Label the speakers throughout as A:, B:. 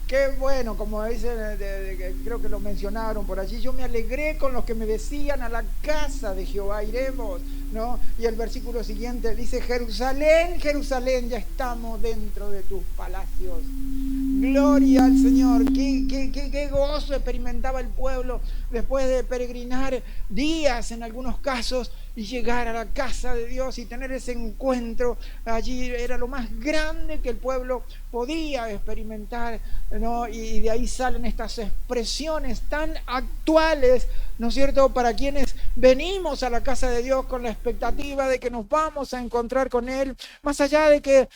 A: Qué bueno, como dicen, creo que lo mencionaron por allí, yo me alegré con los que me decían, a la casa de Jehová iremos, ¿no? Y el versículo siguiente dice, Jerusalén, Jerusalén, ya estamos dentro de tus palacios. Gloria al Señor, qué gozo experimentaba el pueblo después de peregrinar días en algunos casos y llegar a la casa de Dios y tener ese encuentro allí. Era lo más grande que el pueblo podía experimentar, ¿no? Y de ahí salen estas expresiones tan actuales, ¿no es cierto?, para quienes venimos a la casa de Dios con la expectativa de que nos vamos a encontrar con Él, más allá de que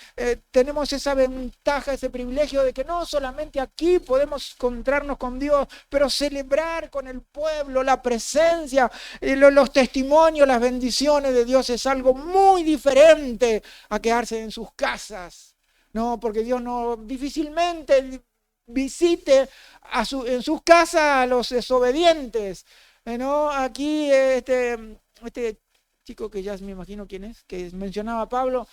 A: tenemos esa ventaja, ese privilegio de que no solamente aquí podemos encontrarnos con Dios, pero celebrar con el pueblo la presencia, los testimonios, las bendiciones de Dios es algo muy diferente a quedarse en sus casas. No, porque Dios no difícilmente visite en sus casas a los desobedientes. ¿No? Aquí este chico que ya me imagino quién es, que mencionaba Pablo,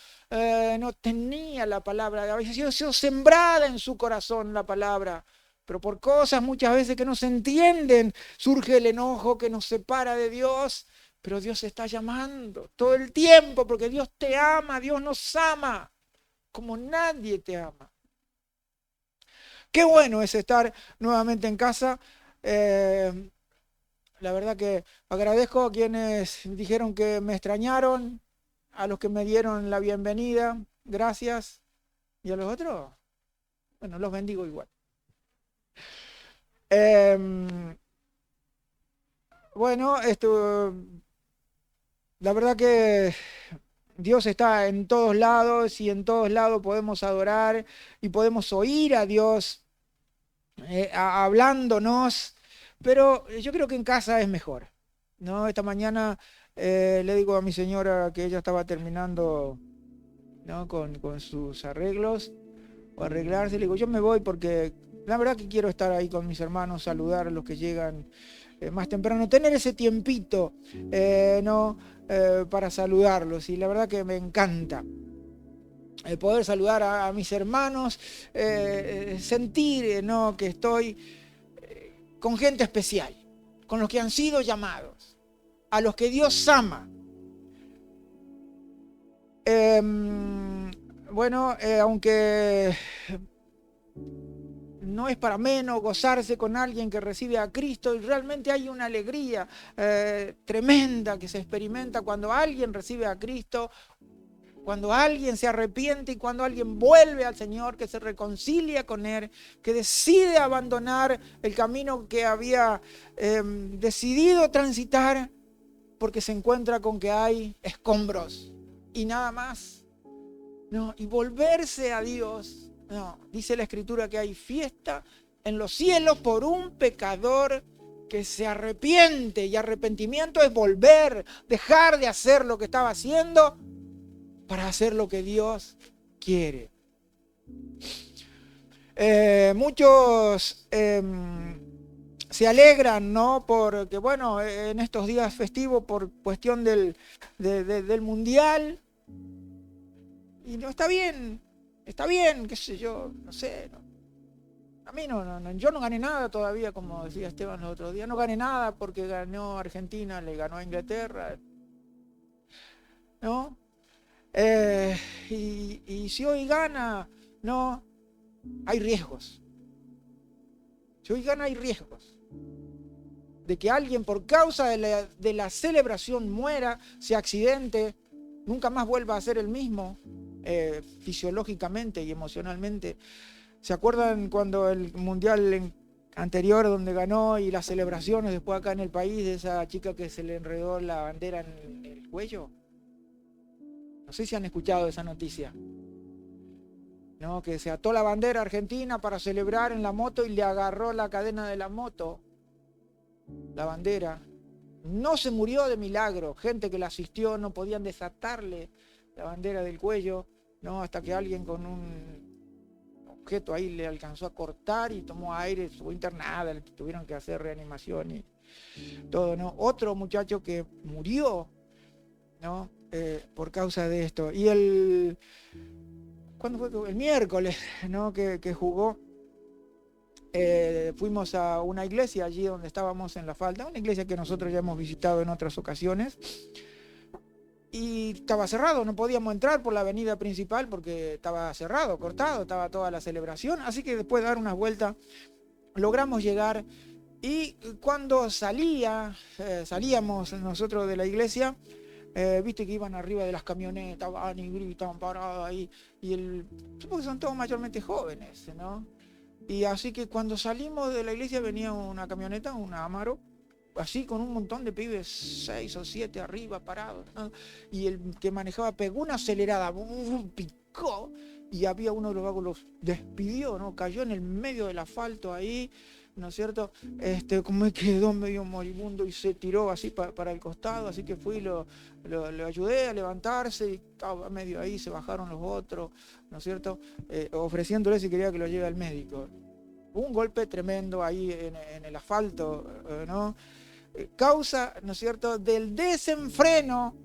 A: no tenía la palabra, había sido sembrada en su corazón la palabra, pero por cosas muchas veces que no se entienden, surge el enojo que nos separa de Dios, pero Dios está llamando todo el tiempo, porque Dios te ama, Dios nos ama, como nadie te ama. Qué bueno es estar nuevamente en casa. Eh, la verdad que agradezco a quienes dijeron que me extrañaron, a los que me dieron la bienvenida, gracias. Y a los otros, bueno, los bendigo igual. Eh, bueno, la verdad que Dios está en todos lados y en todos lados podemos adorar y podemos oír a Dios hablándonos, pero yo creo que en casa es mejor, ¿no? Esta mañana le digo a mi señora que ella estaba terminando, ¿no?, con sus arreglos o arreglarse, le digo, yo me voy porque la verdad que quiero estar ahí con mis hermanos, saludar a los que llegan más temprano, tener ese tiempito, ¿no? Para saludarlos, y la verdad que me encanta poder saludar a mis hermanos, sentir, ¿no?, que estoy con gente especial, con los que han sido llamados, a los que Dios ama. Bueno, aunque no es para menos gozarse con alguien que recibe a Cristo, y realmente hay una alegría tremenda que se experimenta cuando alguien recibe a Cristo, cuando alguien se arrepiente y cuando alguien vuelve al Señor, que se reconcilia con Él, que decide abandonar el camino que había decidido transitar, porque se encuentra con que hay escombros y nada más. No, y volverse a Dios. No, dice la Escritura que hay fiesta en los cielos por un pecador que se arrepiente, y arrepentimiento es volver, dejar de hacer lo que estaba haciendo para hacer lo que Dios quiere. Muchos se alegran, ¿no?, porque, bueno, en estos días festivos por cuestión del mundial, y no está bien, qué sé yo, no sé. No. A mí yo no gané nada todavía, como decía Esteban el otro día, no gané nada porque ganó Argentina, le ganó a Inglaterra, ¿no? Y si hoy gana, no, hay riesgos. Si hoy gana, hay riesgos de que alguien por causa de la celebración muera, se accidente, nunca más vuelva a ser el mismo, fisiológicamente y emocionalmente. ¿Se acuerdan cuando el mundial anterior donde ganó y las celebraciones después acá en el país de esa chica que se le enredó la bandera en el cuello? No sé si han escuchado esa noticia, ¿no? Que se ató la bandera argentina para celebrar en la moto y le agarró la cadena de la moto, la bandera. No se murió de milagro, gente que la asistió no podían desatarle la bandera del cuello, ¿no?, hasta que alguien con un objeto ahí le alcanzó a cortar y tomó aire, estuvo internada, le tuvieron que hacer reanimación y todo, ¿no? Otro muchacho que murió, ¿no?, por causa de esto. Y ¿cuándo fue? El miércoles, ¿no?, que jugó fuimos a una iglesia allí donde estábamos en La Falda, una iglesia que nosotros ya hemos visitado en otras ocasiones, y estaba cerrado, no podíamos entrar por la avenida principal porque estaba cerrado, cortado, estaba toda la celebración, así que después de dar unas vueltas logramos llegar, y cuando salíamos nosotros de la iglesia, viste que iban arriba de las camionetas, van y gritan, parados ahí, supongo que son todos mayormente jóvenes, ¿no? Y así que cuando salimos de la iglesia venía una camioneta, una Amaro, así con un montón de pibes, 6 o 7 arriba parados, ¿no? Y el que manejaba pegó una acelerada, picó, y había uno de los vagos, los despidió, ¿no? Cayó en el medio del asfalto ahí, ¿no es cierto? Como quedó medio moribundo y se tiró así para el costado, así que fui, lo ayudé a levantarse, y estaba medio ahí, se bajaron los otros, ¿no es cierto? Ofreciéndole si quería que lo lleve al médico. Un golpe tremendo ahí en el asfalto, ¿no? Causa, ¿no es cierto?, del desenfreno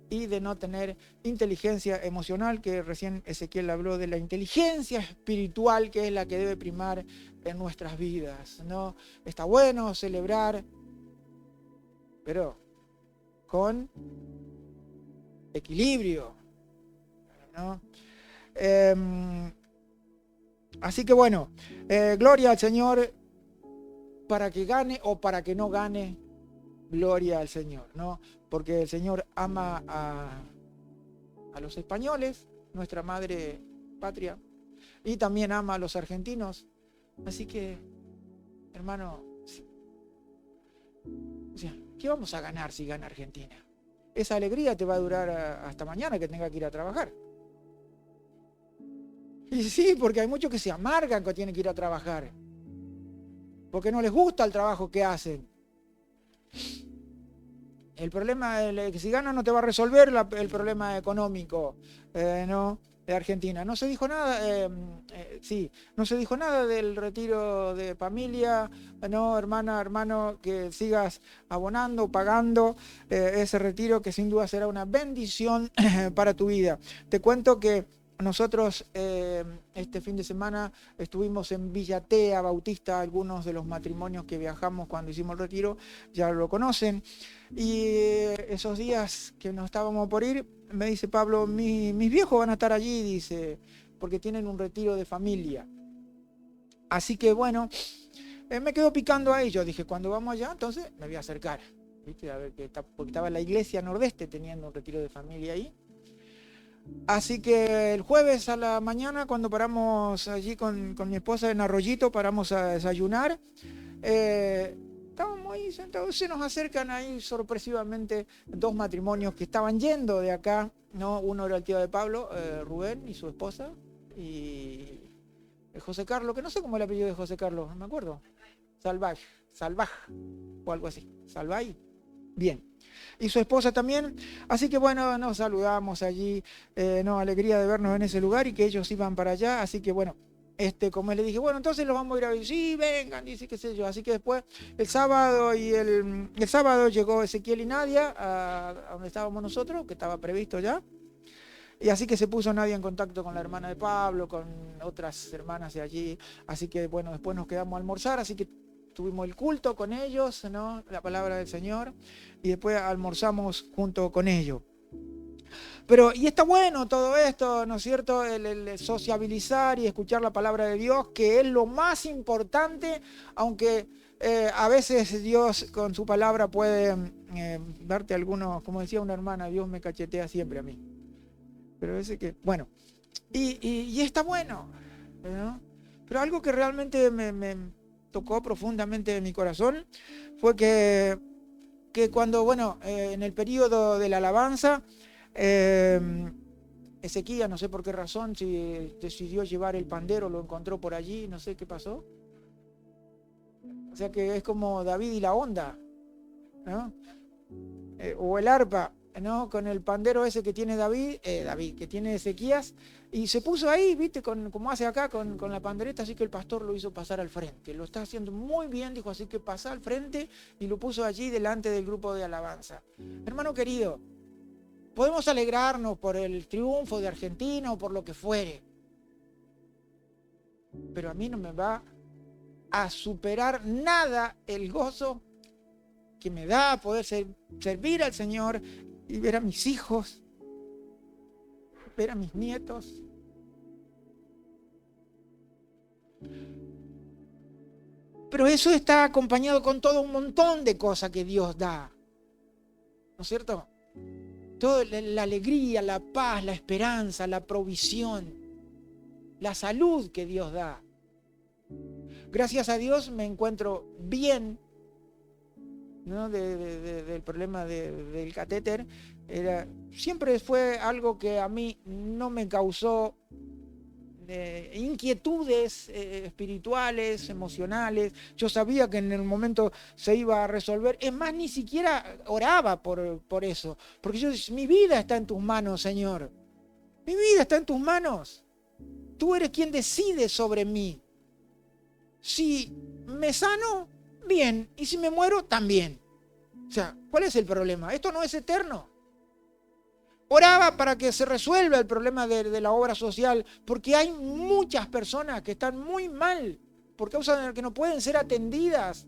A: y de no tener inteligencia emocional, que recién Ezequiel habló de la inteligencia espiritual, que es la que debe primar en nuestras vidas, ¿no? Está bueno celebrar, pero con equilibrio, ¿no? Así que bueno, gloria al Señor, para que gane o para que no gane, gloria al Señor, ¿no? Porque el Señor ama a los españoles, nuestra madre patria, y también ama a los argentinos. Así que, hermano, o sea, ¿qué vamos a ganar si gana Argentina? Esa alegría te va a durar hasta mañana que tenga que ir a trabajar. Y sí, porque hay muchos que se amargan que tienen que ir a trabajar, porque no les gusta el trabajo que hacen. El problema es que si gana no te va a resolver el problema económico, ¿no?, de Argentina. No se dijo nada, no se dijo nada del retiro de familia, no, hermana, hermano, que sigas abonando, pagando ese retiro, que sin duda será una bendición para tu vida. Te cuento que nosotros este fin de semana estuvimos en Villatea Bautista, algunos de los matrimonios que viajamos cuando hicimos el retiro ya lo conocen, y esos días que nos estábamos por ir, me dice Pablo, mis viejos van a estar allí, dice, porque tienen un retiro de familia. Así que bueno, me quedo picando a ellos, dije, cuando vamos allá, entonces me voy a acercar, ¿viste? A ver porque estaba la iglesia Nordeste teniendo un retiro de familia ahí. Así que el jueves a la mañana, cuando paramos allí con mi esposa en Arroyito, paramos a desayunar, estábamos ahí sentados, se nos acercan ahí sorpresivamente dos matrimonios que estaban yendo de acá, ¿no? Uno era el tío de Pablo, Rubén y su esposa, y José Carlos, que no sé cómo es el apellido de José Carlos, no me acuerdo, Salvaj, o algo así, Salvaj, bien. Y su esposa también, así que bueno, nos saludamos allí, no, alegría de vernos en ese lugar y que ellos iban para allá, así que bueno, como le dije, bueno, entonces los vamos a ir a ver, sí, vengan, dice, qué sé yo, así que después el sábado llegó Ezequiel y Nadia a donde estábamos nosotros, que estaba previsto ya, y así que se puso Nadia en contacto con la hermana de Pablo, con otras hermanas de allí, así que bueno, después nos quedamos a almorzar, así que tuvimos el culto con ellos, ¿no?, la palabra del Señor, y después almorzamos junto con ellos. Pero, y está bueno todo esto, ¿no es cierto?, el sociabilizar y escuchar la palabra de Dios, que es lo más importante, aunque a veces Dios con su palabra puede darte algunos, como decía una hermana, Dios me cachetea siempre a mí. Pero ese que, bueno, y está bueno, ¿no? Pero algo que realmente me tocó profundamente en mi corazón fue que cuando, bueno, en el periodo de la alabanza, Ezequías, no sé por qué razón, si decidió llevar el pandero, lo encontró por allí, no sé qué pasó. O sea que es como David y la onda, ¿no? O el arpa, ¿no?, con el pandero ese que tiene David, que tiene Ezequías, y se puso ahí, ¿viste?, como hace acá con la pandereta, así que el pastor lo hizo pasar al frente. Lo está haciendo muy bien, dijo, así que pasa al frente, y lo puso allí delante del grupo de alabanza. Hermano querido, podemos alegrarnos por el triunfo de Argentina o por lo que fuere, pero a mí no me va a superar nada el gozo que me da poder servir al Señor y ver a mis hijos, ver a mis nietos. Pero eso está acompañado con todo un montón de cosas que Dios da, ¿no es cierto? Toda la alegría, la paz, la esperanza, la provisión, la salud que Dios da. Gracias a Dios me encuentro bien, ¿no? Del problema del catéter. Siempre fue algo que a mí no me causó inquietudes espirituales, emocionales. Yo sabía que en el momento se iba a resolver. Es más, ni siquiera oraba por eso. Porque yo decía, mi vida está en tus manos, Señor. Mi vida está en tus manos. Tú eres quien decide sobre mí. Si me sano, bien. Y si me muero, también. O sea, ¿cuál es el problema? Esto no es eterno. Oraba para que se resuelva el problema de la obra social, porque hay muchas personas que están muy mal por causa de que no pueden ser atendidas,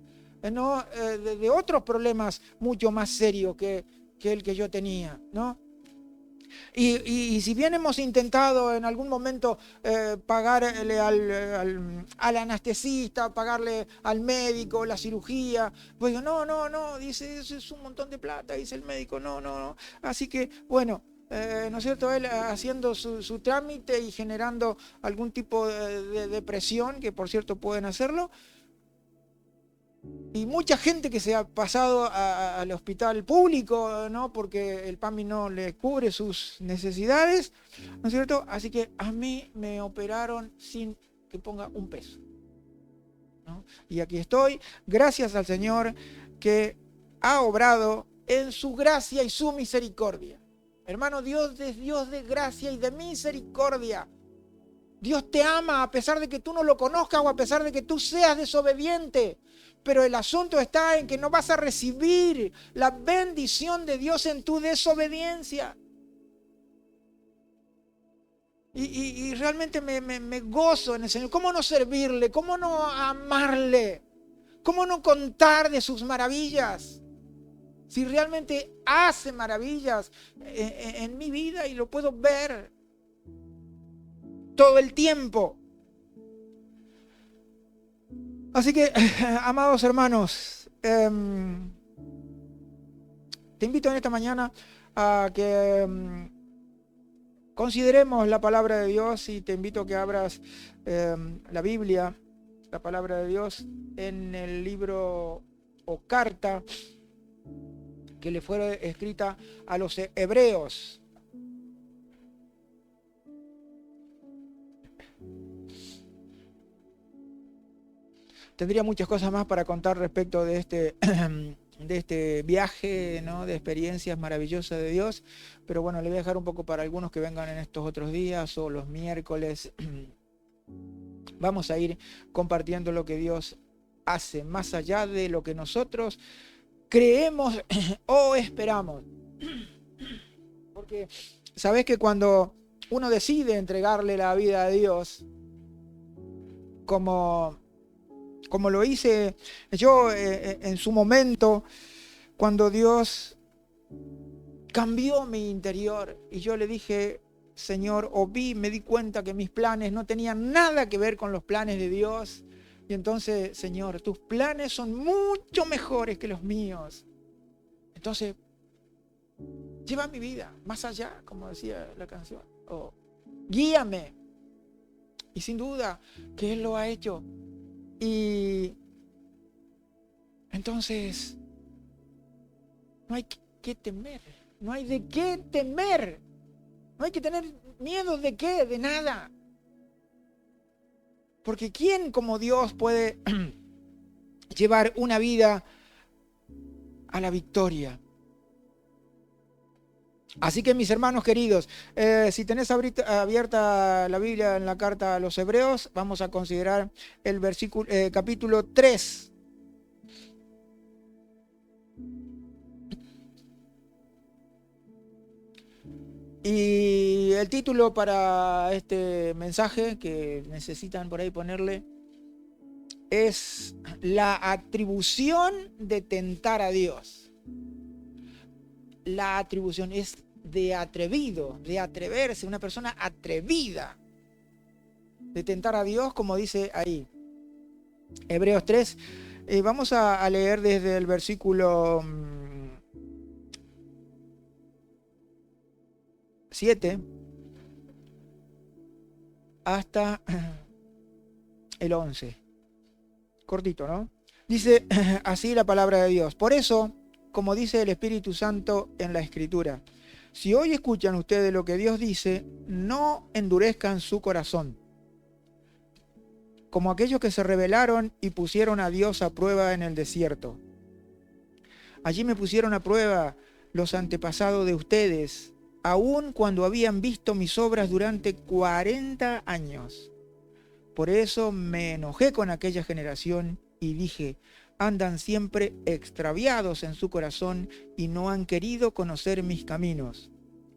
A: ¿no? De otros problemas mucho más serios que el que yo tenía, ¿no? Y si bien hemos intentado en algún momento pagarle al anestesista, pagarle al médico la cirugía, pues digo, no, dice, eso es un montón de plata, dice el médico, no. Así que, bueno, ¿no es cierto? Él haciendo su trámite y generando algún tipo de depresión, que por cierto pueden hacerlo. Y mucha gente que se ha pasado al hospital público, ¿no? Porque el PAMI no le cubre sus necesidades, ¿no es cierto? Así que a mí me operaron sin que ponga un peso, ¿no? Y aquí estoy, gracias al Señor que ha obrado en su gracia y su misericordia. Hermano, Dios es Dios de gracia y de misericordia. Dios te ama a pesar de que tú no lo conozcas o a pesar de que tú seas desobediente. Pero el asunto está en que no vas a recibir la bendición de Dios en tu desobediencia. Y realmente me gozo en el Señor. ¿Cómo no servirle? ¿Cómo no amarle? ¿Cómo no contar de sus maravillas? Si realmente hace maravillas en mi vida y lo puedo ver todo el tiempo. Así que, amados hermanos, te invito en esta mañana a que consideremos la palabra de Dios y te invito a que abras la Biblia, la palabra de Dios, en el libro o carta que le fue escrita a los hebreos. Tendría muchas cosas más para contar respecto de este viaje, ¿no? De experiencias maravillosas de Dios, pero bueno, le voy a dejar un poco para algunos que vengan en estos otros días o los miércoles. Vamos a ir compartiendo lo que Dios hace, más allá de lo que nosotros creemos o esperamos. Porque sabes que cuando uno decide entregarle la vida a Dios, como lo hice yo en su momento, cuando Dios cambió mi interior y yo le dije, Señor, me di cuenta que mis planes no tenían nada que ver con los planes de Dios. Y entonces, Señor, tus planes son mucho mejores que los míos. Entonces, lleva mi vida más allá, como decía la canción, o guíame. Y sin duda que Él lo ha hecho. Y entonces no hay que temer, no hay de qué temer, no hay que tener miedo de qué, de nada. Porque ¿quién como Dios puede llevar una vida a la victoria? Así que mis hermanos queridos, si tenés abierta la Biblia en la carta a los Hebreos, vamos a considerar el capítulo 3. Y el título para este mensaje, que necesitan por ahí ponerle, es la atribución de tentar a Dios. La atribución es de atrevido, de atreverse, una persona atrevida, de tentar a Dios, como dice ahí. Hebreos 3, vamos a leer desde el versículo 7 hasta el 11. Cortito, ¿no? Dice así la palabra de Dios. Por eso, como dice el Espíritu Santo en la Escritura, si hoy escuchan ustedes lo que Dios dice, no endurezcan su corazón, como aquellos que se rebelaron y pusieron a Dios a prueba en el desierto. Allí me pusieron a prueba los antepasados de ustedes, aun cuando habían visto mis obras durante 40 años. Por eso me enojé con aquella generación y dije, andan siempre extraviados en su corazón y no han querido conocer mis caminos.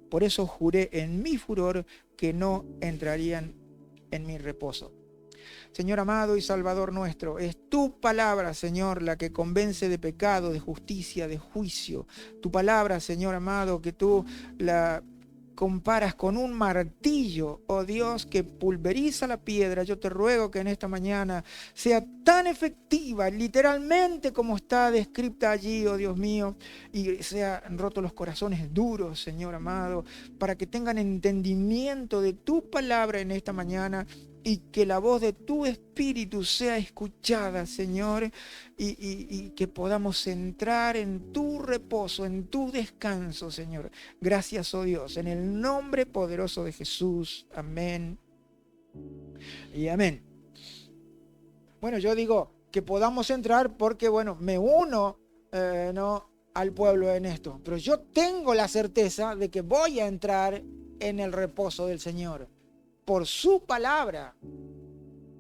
A: Por eso juré en mi furor que no entrarían en mi reposo. Señor amado y Salvador nuestro, es tu palabra, Señor, la que convence de pecado, de justicia, de juicio. Tu palabra, Señor amado, que tú la comparas con un martillo, oh Dios, que pulveriza la piedra. Yo te ruego que en esta mañana sea tan efectiva, literalmente como está descrita allí, oh Dios mío, y sean rotos los corazones duros, Señor amado, para que tengan entendimiento de tu palabra en esta mañana, y que la voz de tu Espíritu sea escuchada, Señor, y que podamos entrar en tu reposo, en tu descanso, Señor. Gracias, oh Dios, en el nombre poderoso de Jesús. Amén y amén. Bueno, yo digo que podamos entrar porque, bueno, me uno ¿no?, al pueblo en esto. Pero yo tengo la certeza de que voy a entrar en el reposo del Señor. Por su palabra,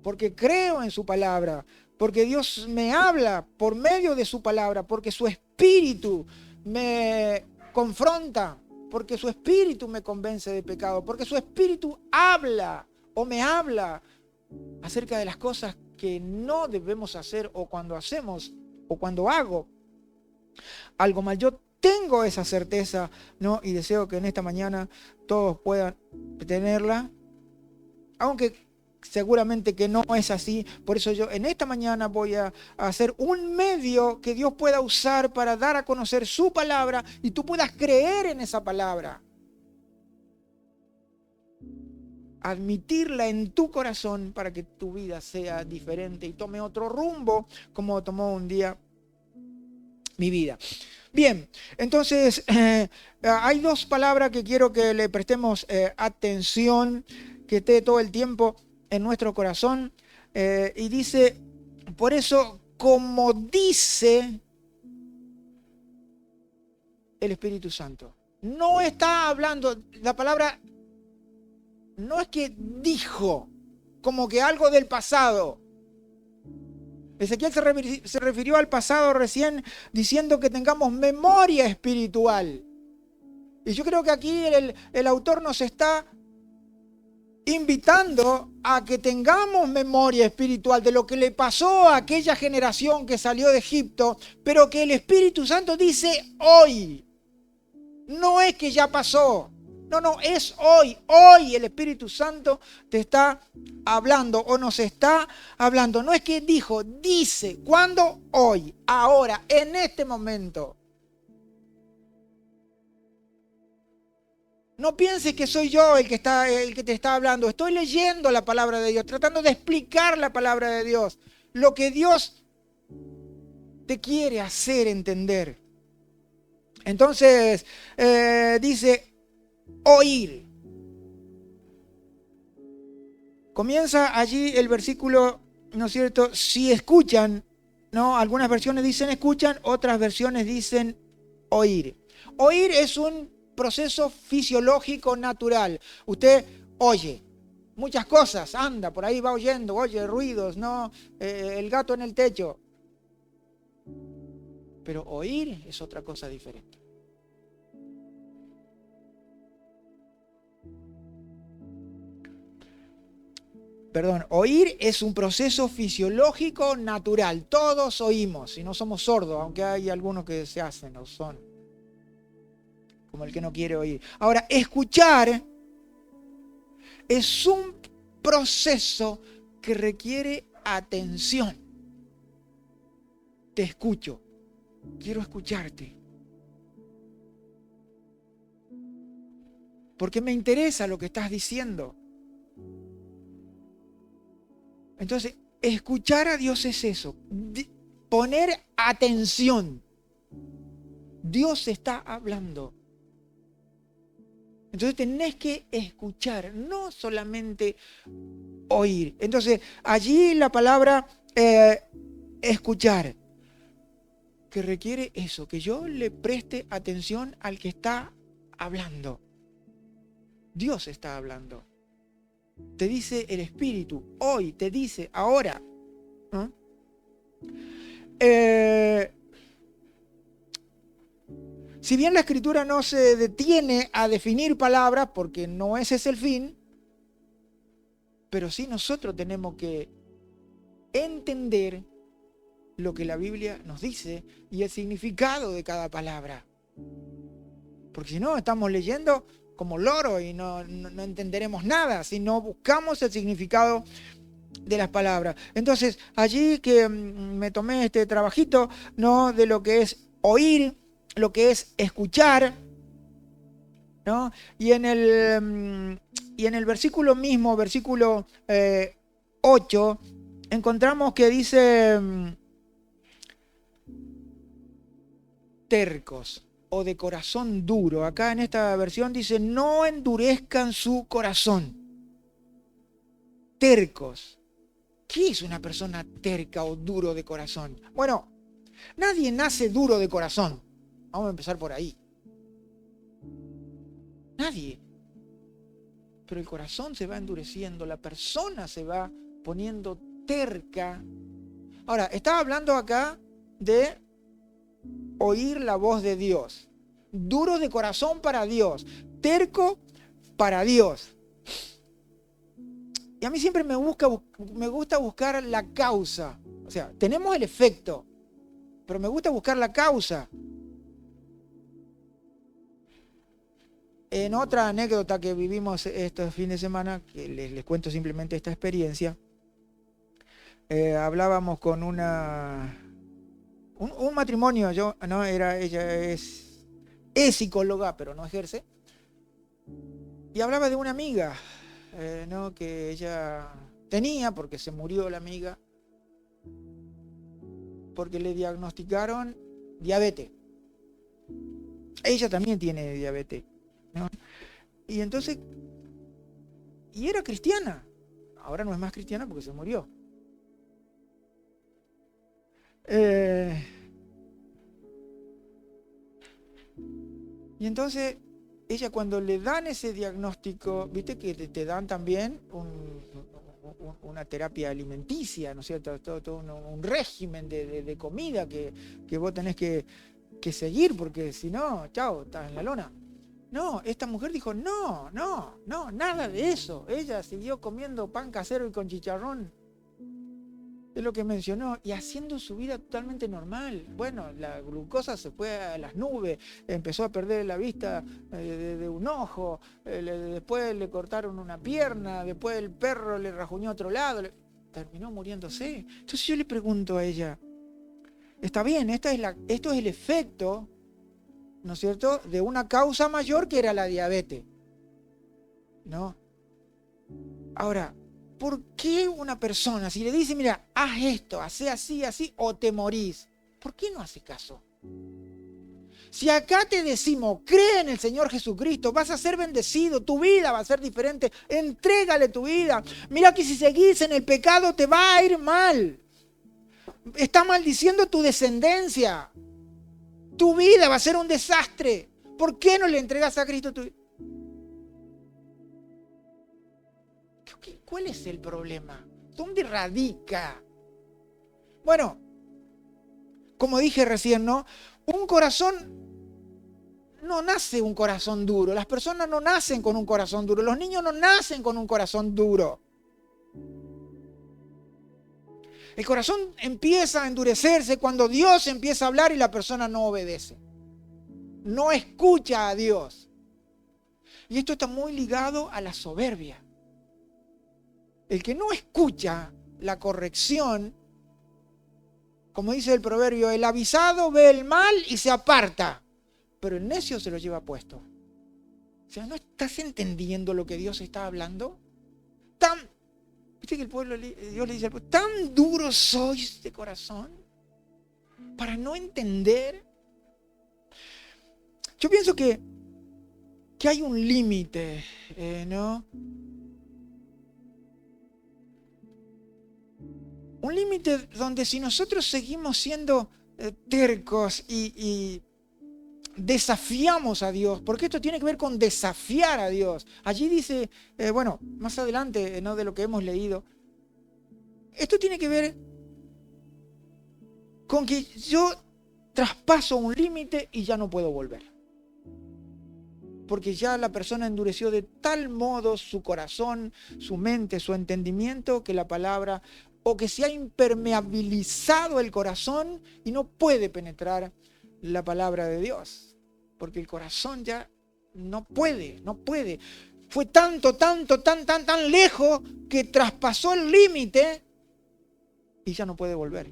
A: porque creo en su palabra, porque Dios me habla por medio de su palabra, porque su Espíritu me confronta, porque su Espíritu me convence de pecado, porque su Espíritu habla o me habla acerca de las cosas que no debemos hacer, o cuando hacemos o cuando hago algo mal. Yo tengo esa certeza, ¿no? Y deseo que en esta mañana todos puedan tenerla, aunque seguramente que no es así. Por eso yo en esta mañana voy a hacer un medio que Dios pueda usar para dar a conocer su palabra y tú puedas creer en esa palabra. Admitirla en tu corazón para que tu vida sea diferente y tome otro rumbo como tomó un día mi vida. Bien, entonces hay dos palabras que quiero que le prestemos atención, que esté todo el tiempo en nuestro corazón, y dice, por eso, como dice el Espíritu Santo. No está hablando, la palabra no es que dijo, como que algo del pasado. Ezequiel se refirió al pasado recién diciendo que tengamos memoria espiritual. Y yo creo que aquí el autor nos está invitando a que tengamos memoria espiritual de lo que le pasó a aquella generación que salió de Egipto, pero que el Espíritu Santo dice hoy. No es que ya pasó. No, es hoy. Hoy el Espíritu Santo te está hablando o nos está hablando. No es que dijo, dice. ¿Cuándo? Hoy, ahora, en este momento. No pienses que soy yo el que te está hablando. Estoy leyendo la palabra de Dios, tratando de explicar la palabra de Dios. Lo que Dios te quiere hacer entender. Entonces, dice, oír. Comienza allí el versículo, ¿no es cierto? Si escuchan, ¿no? Algunas versiones dicen escuchan, otras versiones dicen oír. Oír es un proceso fisiológico natural. Usted oye muchas cosas, anda, por ahí va oyendo, oye ruidos, ¿no? El gato en el techo. Pero oír es otra cosa diferente. oír es un proceso fisiológico natural. Todos oímos y no somos sordos, aunque hay algunos que se hacen o son, como el que no quiere oír. Ahora, escuchar es un proceso que requiere atención. Te escucho, quiero escucharte. Porque me interesa lo que estás diciendo. Entonces, escuchar a Dios es eso, poner atención. Dios está hablando. Entonces tenés que escuchar, no solamente oír. Entonces, allí la palabra escuchar, que requiere eso, que yo le preste atención al que está hablando. Dios está hablando. Te dice el Espíritu, hoy, te dice ahora. ¿No? Si bien la Escritura no se detiene a definir palabras, porque no ese es el fin, pero sí nosotros tenemos que entender lo que la Biblia nos dice y el significado de cada palabra. Porque si no, estamos leyendo como loro y no entenderemos nada si no buscamos el significado de las palabras. Entonces, allí que me tomé este trabajito, ¿no?, de lo que es oír, lo que es escuchar, ¿no? Y en el versículo mismo, versículo 8, encontramos que dice tercos o de corazón duro. Acá en esta versión dice, no endurezcan su corazón. Tercos. ¿Qué es una persona terca o duro de corazón? Bueno, nadie nace duro de corazón. Vamos a empezar por ahí. Nadie. Pero el corazón se va endureciendo, la persona se va poniendo terca. Ahora, estaba hablando acá de oír la voz de Dios. Duro de corazón para Dios. Terco para Dios. Y a mí siempre me gusta buscar la causa. O sea, tenemos el efecto, pero me gusta buscar la causa. En otra anécdota que vivimos este fin de semana, que les cuento simplemente esta experiencia, hablábamos con un matrimonio, ella es psicóloga, pero no ejerce, y hablaba de una amiga, ¿no?, que ella tenía, porque se murió la amiga, porque le diagnosticaron diabetes. Ella también tiene diabetes, ¿no? Y entonces, y era cristiana, ahora no es más cristiana porque se murió. Y entonces, ella cuando le dan ese diagnóstico, viste que te dan también una terapia alimenticia, ¿no es cierto? Todo un régimen de comida que vos tenés que seguir, porque si no, chao, estás en la lona. No, esta mujer dijo, no, nada de eso. Ella siguió comiendo pan casero y con chicharrón, es lo que mencionó, y haciendo su vida totalmente normal. Bueno, la glucosa se fue a las nubes, empezó a perder la vista de un ojo, después le cortaron una pierna, después el perro le rajuñó a otro lado, terminó muriéndose. Entonces yo le pregunto a ella, está bien, esto es el efecto, ¿no es cierto?, de una causa mayor que era la diabetes, ¿no? Ahora, ¿por qué una persona, si le dice, mira, haz esto, haz así, o te morís, ¿por qué no hace caso? Si acá te decimos, cree en el Señor Jesucristo, vas a ser bendecido, tu vida va a ser diferente, entrégale tu vida. Mira que si seguís en el pecado te va a ir mal. Está maldiciendo tu descendencia. Tu vida va a ser un desastre. ¿Por qué no le entregas a Cristo tu vida? ¿Cuál es el problema? ¿Dónde radica? Bueno, como dije recién, ¿no? Un corazón, no nace un corazón duro. Las personas no nacen con un corazón duro. Los niños no nacen con un corazón duro. El corazón empieza a endurecerse cuando Dios empieza a hablar y la persona no obedece. No escucha a Dios. Y esto está muy ligado a la soberbia. El que no escucha la corrección, como dice el proverbio, el avisado ve el mal y se aparta, pero el necio se lo lleva puesto. O sea, ¿no estás entendiendo lo que Dios está hablando? Viste que Dios le dice al pueblo, tan duros sois de corazón para no entender. Yo pienso que hay un límite, ¿no? Un límite donde si nosotros seguimos siendo tercos y desafiamos a Dios, porque esto tiene que ver con desafiar a Dios. Allí dice, bueno, más adelante, ¿no?, de lo que hemos leído, esto tiene que ver con que yo traspaso un límite y ya no puedo volver. Porque ya la persona endureció de tal modo su corazón, su mente, su entendimiento, que la palabra, o que se ha impermeabilizado el corazón y no puede penetrar la palabra de Dios. Porque el corazón ya no puede. Fue tan lejos que traspasó el límite y ya no puede volver.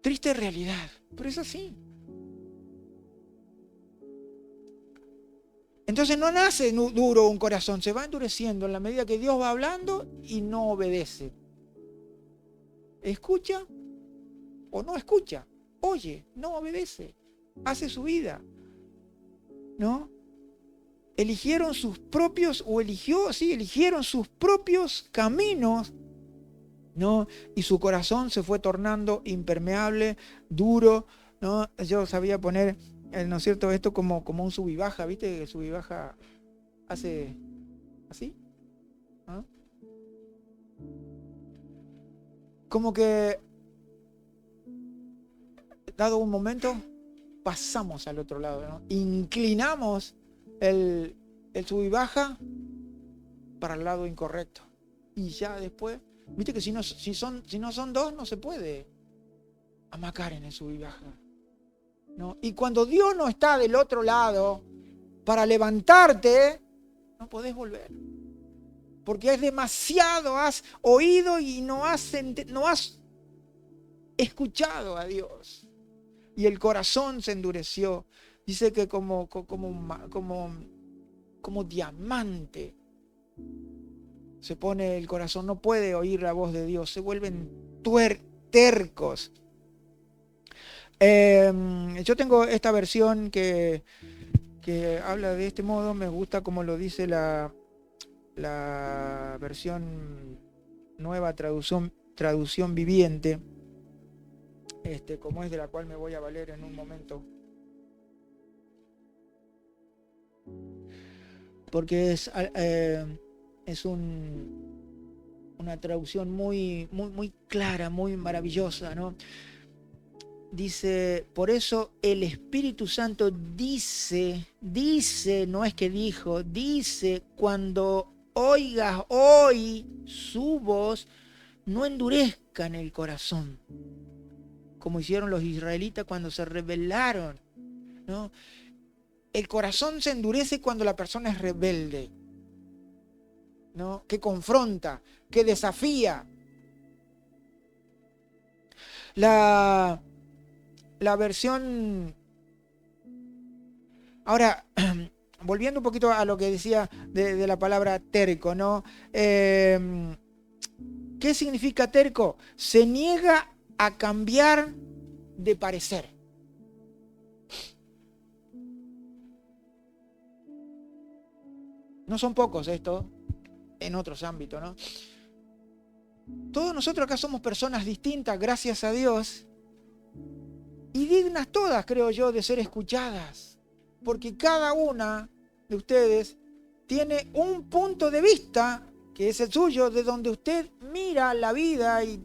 A: Triste realidad, pero es así. Entonces no nace duro un corazón, se va endureciendo en la medida que Dios va hablando y no obedece. Escucha o no escucha, oye, no obedece, hace su vida, ¿no? Eligieron sus propios caminos, ¿no? Y su corazón se fue tornando impermeable, duro, ¿no? Yo sabía poner, ¿no es cierto?, esto como un sub y baja, ¿viste? El sub y baja hace así, ¿no? Como que dado un momento pasamos al otro lado, ¿no? Inclinamos el sub y baja para el lado incorrecto y ya después, viste que si no son dos no se puede amacar en el sub y baja, ¿no? Y cuando Dios no está del otro lado para levantarte, no podés volver. Porque es demasiado, has oído y no has escuchado a Dios. Y el corazón se endureció. Dice que como diamante se pone el corazón, no puede oír la voz de Dios, se vuelven tercos. Yo tengo esta versión que habla de este modo, me gusta como lo dice la versión nueva traducción viviente, como es de la cual me voy a valer en un momento. Porque es una traducción muy clara, muy maravillosa, ¿no? Dice, por eso el Espíritu Santo dice, no es que dijo, dice, cuando oigas hoy su voz, no endurezcan el corazón, como hicieron los israelitas cuando se rebelaron, ¿no? El corazón se endurece cuando la persona es rebelde, ¿no? Que confronta, que desafía. La versión... Ahora, volviendo un poquito a lo que decía de la palabra terco, ¿no? ¿Qué significa terco? Se niega a cambiar de parecer. No son pocos esto, en otros ámbitos, ¿no? Todos nosotros acá somos personas distintas, gracias a Dios, y dignas todas, creo yo, de ser escuchadas, porque cada una de ustedes tiene un punto de vista, que es el suyo, de donde usted mira la vida y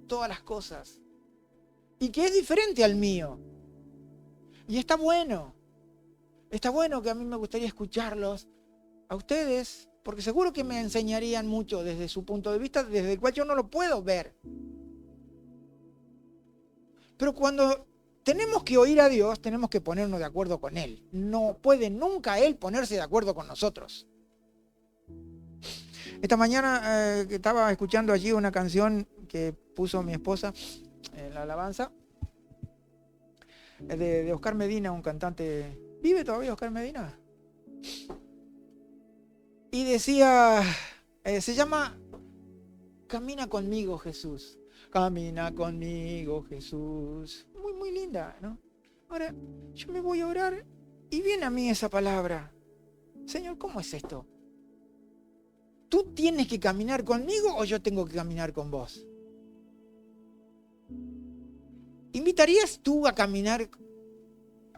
A: todas las cosas, y que es diferente al mío. Y está bueno que a mí me gustaría escucharlos, a ustedes porque seguro que me enseñarían mucho desde su punto de vista, desde el cual yo no lo puedo ver. Pero cuando tenemos que oír a Dios, tenemos que ponernos de acuerdo con Él. No puede nunca Él ponerse de acuerdo con nosotros. Esta mañana estaba escuchando allí una canción que puso mi esposa en la alabanza, de Oscar Medina, un cantante. ¿Vive todavía Oscar Medina? Y decía, se llama Camina conmigo, Jesús. Camina conmigo, Jesús. Muy, muy linda, ¿no? Ahora, yo me voy a orar y viene a mí esa palabra. Señor, ¿cómo es esto? ¿Tú tienes que caminar conmigo o yo tengo que caminar con vos? ¿Invitarías tú a caminar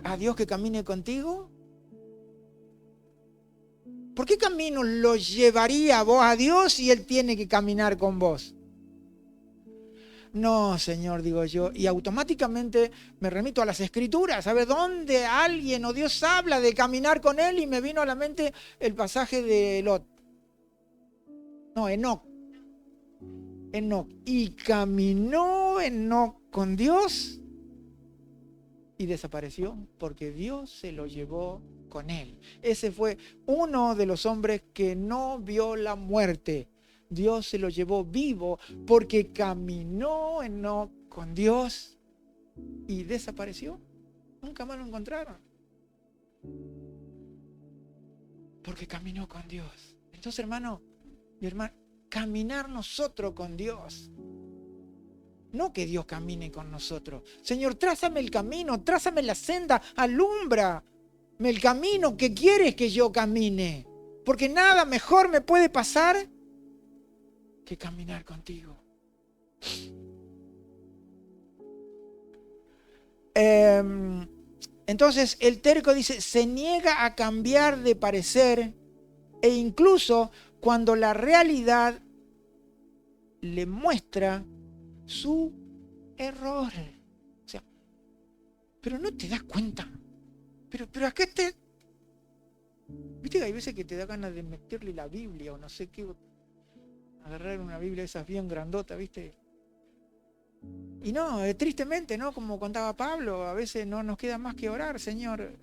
A: a Dios que camine contigo? ¿Por qué camino lo llevaría vos a Dios y Él tiene que caminar con vos? No, Señor, digo yo, y automáticamente me remito a las Escrituras, ¿sabe dónde alguien o Dios habla de caminar con Él? Y me vino a la mente el pasaje de Lot. No, Enoc. Y caminó Enoc con Dios y desapareció porque Dios se lo llevó con él. Ese fue uno de los hombres que no vio la muerte. Dios se lo llevó vivo porque caminó Enoc con Dios y desapareció. Nunca más lo encontraron. Porque caminó con Dios. Entonces, hermano, mi hermano, caminar nosotros con Dios. No que Dios camine con nosotros. Señor, trázame el camino, trázame la senda, alúmbrame el camino que quieres que yo camine. Porque nada mejor me puede pasar que caminar contigo. Entonces el terco dice, se niega a cambiar de parecer e incluso cuando la realidad le muestra su error. O sea, pero no te das cuenta. Pero acá te... Viste que hay veces que te da ganas de meterle la Biblia o no sé qué. Agarrar una Biblia de esas bien grandota, ¿viste? Y no, tristemente, ¿no? Como contaba Pablo, a veces no nos queda más que orar, Señor.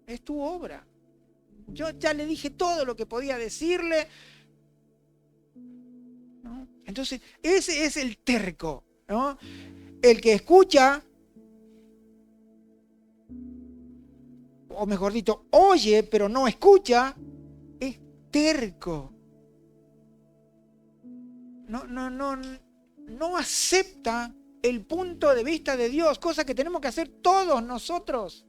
A: Es tu obra. Yo ya le dije todo lo que podía decirle. ¿No? Entonces, ese es el terco, ¿no? El que escucha, o mejor dicho, oye, pero no escucha, es terco. No acepta el punto de vista de Dios, cosa que tenemos que hacer todos nosotros.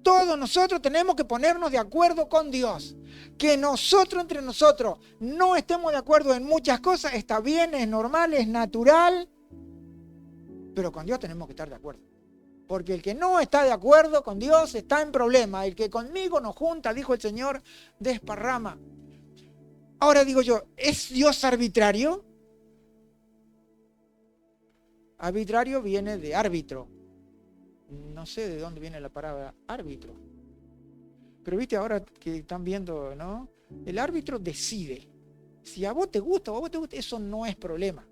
A: Todos nosotros tenemos que ponernos de acuerdo con Dios. Que nosotros entre nosotros no estemos de acuerdo en muchas cosas, está bien, es normal, es natural, pero con Dios tenemos que estar de acuerdo. Porque el que no está de acuerdo con Dios está en problema. El que conmigo no junta, dijo el Señor, desparrama. Ahora digo yo, ¿es Dios arbitrario? Arbitrario viene de árbitro. No sé de dónde viene la palabra árbitro. Pero viste ahora que están viendo, ¿no? El árbitro decide. Si a vos te gusta o a vos te gusta, eso no es problema.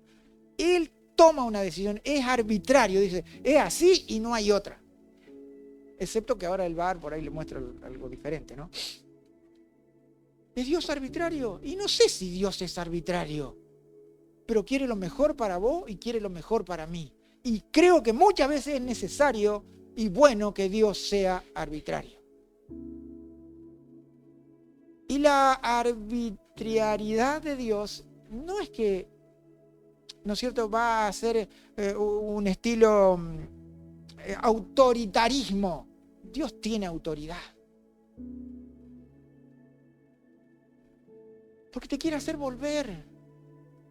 A: Él toma una decisión, es arbitrario, dice, es así y no hay otra. Excepto que ahora el VAR por ahí le muestra algo diferente, ¿no? ¿Es Dios arbitrario? Y no sé si Dios es arbitrario, pero quiere lo mejor para vos y quiere lo mejor para mí. Y creo que muchas veces es necesario y bueno que Dios sea arbitrario. Y la arbitrariedad de Dios no es que, ¿no es cierto?, va a ser un estilo autoritarismo. Dios tiene autoridad. Porque te quiere hacer volver.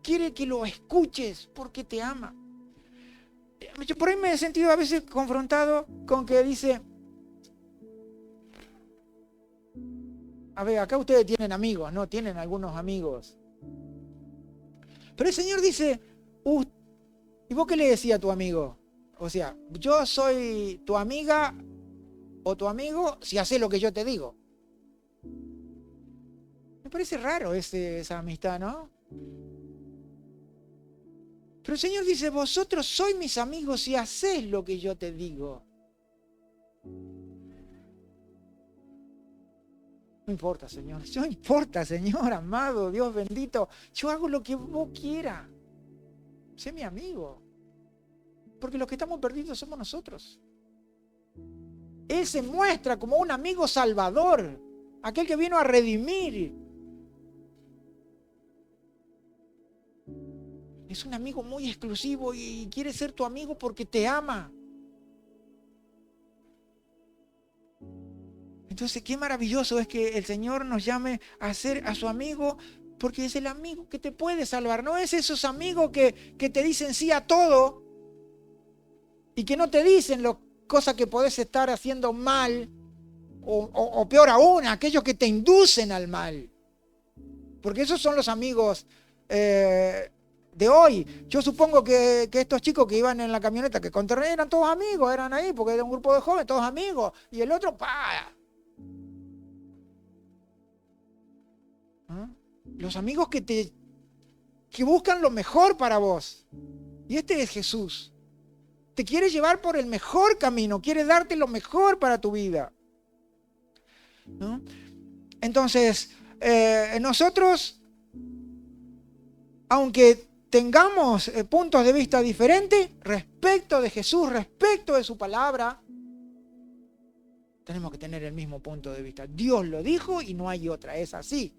A: Quiere que lo escuches porque te ama. Yo por ahí me he sentido a veces confrontado con que dice, a ver, acá ustedes tienen amigos, ¿no? Tienen algunos amigos. Pero el Señor dice, ¿y vos qué le decías a tu amigo? O sea, yo soy tu amiga o tu amigo si haces lo que yo te digo. parece raro esa amistad, ¿no? Pero el Señor dice, vosotros sois mis amigos si hacéis lo que yo te digo. No importa, Señor. No importa, Señor, amado, Dios bendito. Yo hago lo que vos quieras. Sé mi amigo. Porque los que estamos perdidos somos nosotros. Él se muestra como un amigo salvador. Aquel que vino a redimir. Es un amigo muy exclusivo y quiere ser tu amigo porque te ama. Entonces, qué maravilloso es que el Señor nos llame a ser a su amigo, porque es el amigo que te puede salvar. No es esos amigos que te dicen sí a todo y que no te dicen las cosas que podés estar haciendo mal, o peor aún, aquellos que te inducen al mal. Porque esos son los amigos de hoy. Yo supongo que estos chicos que iban en la camioneta que con Terreno eran todos amigos, eran ahí, porque era un grupo de jóvenes, todos amigos. Y el otro, ¡pah! ¿Ah? Los amigos que buscan lo mejor para vos. Y este es Jesús. Te quiere llevar por el mejor camino, quiere darte lo mejor para tu vida, ¿no? Entonces, nosotros, aunque tengamos puntos de vista diferentes respecto de Jesús, respecto de su palabra, tenemos que tener el mismo punto de vista. Dios lo dijo y no hay otra, es así.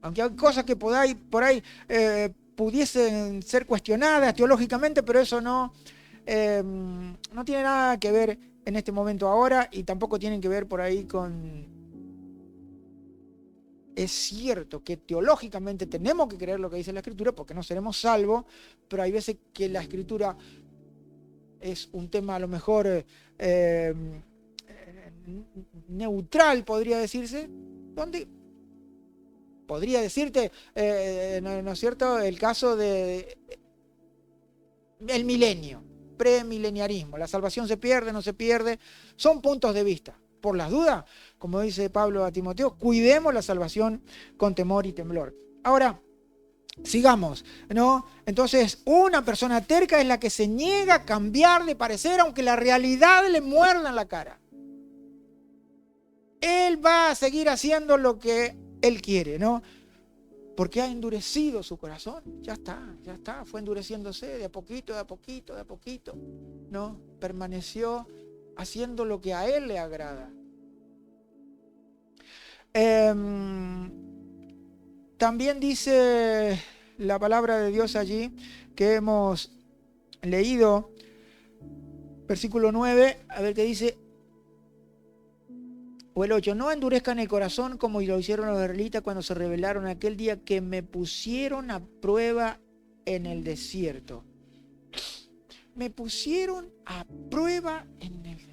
A: Aunque hay cosas que por ahí pudiesen ser cuestionadas teológicamente, pero eso no tiene nada que ver en este momento ahora, y tampoco tienen que ver por ahí con... Es cierto que teológicamente tenemos que creer lo que dice la Escritura porque no seremos salvos, pero hay veces que la Escritura es un tema a lo mejor neutral, podría decirse, donde podría decirte, ¿no es cierto?, el caso de el milenio, premileniarismo, la salvación se pierde, no se pierde, son puntos de vista. Por las dudas, como dice Pablo a Timoteo, cuidemos la salvación con temor y temblor. Ahora, sigamos, ¿no? Entonces, una persona terca es la que se niega a cambiar de parecer, aunque la realidad le muerda en la cara. Él va a seguir haciendo lo que él quiere, ¿no? Porque ha endurecido su corazón. Ya está, fue endureciéndose de a poquito, ¿no? Permaneció haciendo lo que a él le agrada. También dice la palabra de Dios allí que hemos leído, versículo 9, a ver qué dice, o el 8, no endurezcan el corazón como lo hicieron los israelitas cuando se rebelaron aquel día que me pusieron a prueba en el desierto. Me pusieron a prueba en el desierto.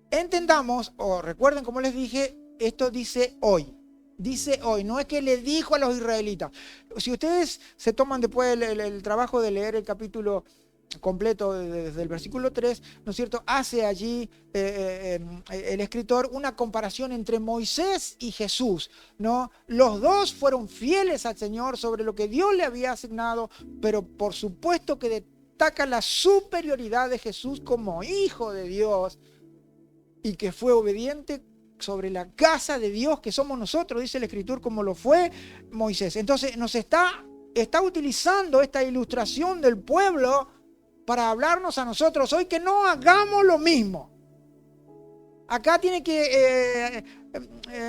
A: Entendamos, o recuerden como les dije, esto dice hoy. Dice hoy, no es que le dijo a los israelitas. Si ustedes se toman después el trabajo de leer el capítulo completo desde el versículo 3, ¿no es cierto? Hace allí el escritor una comparación entre Moisés y Jesús, ¿no? Los dos fueron fieles al Señor sobre lo que Dios le había asignado, pero por supuesto que destaca la superioridad de Jesús como hijo de Dios y que fue obediente sobre la casa de Dios que somos nosotros, dice el escritor, como lo fue Moisés. Entonces nos está utilizando esta ilustración del pueblo para hablarnos a nosotros hoy que no hagamos lo mismo. Acá tiene que,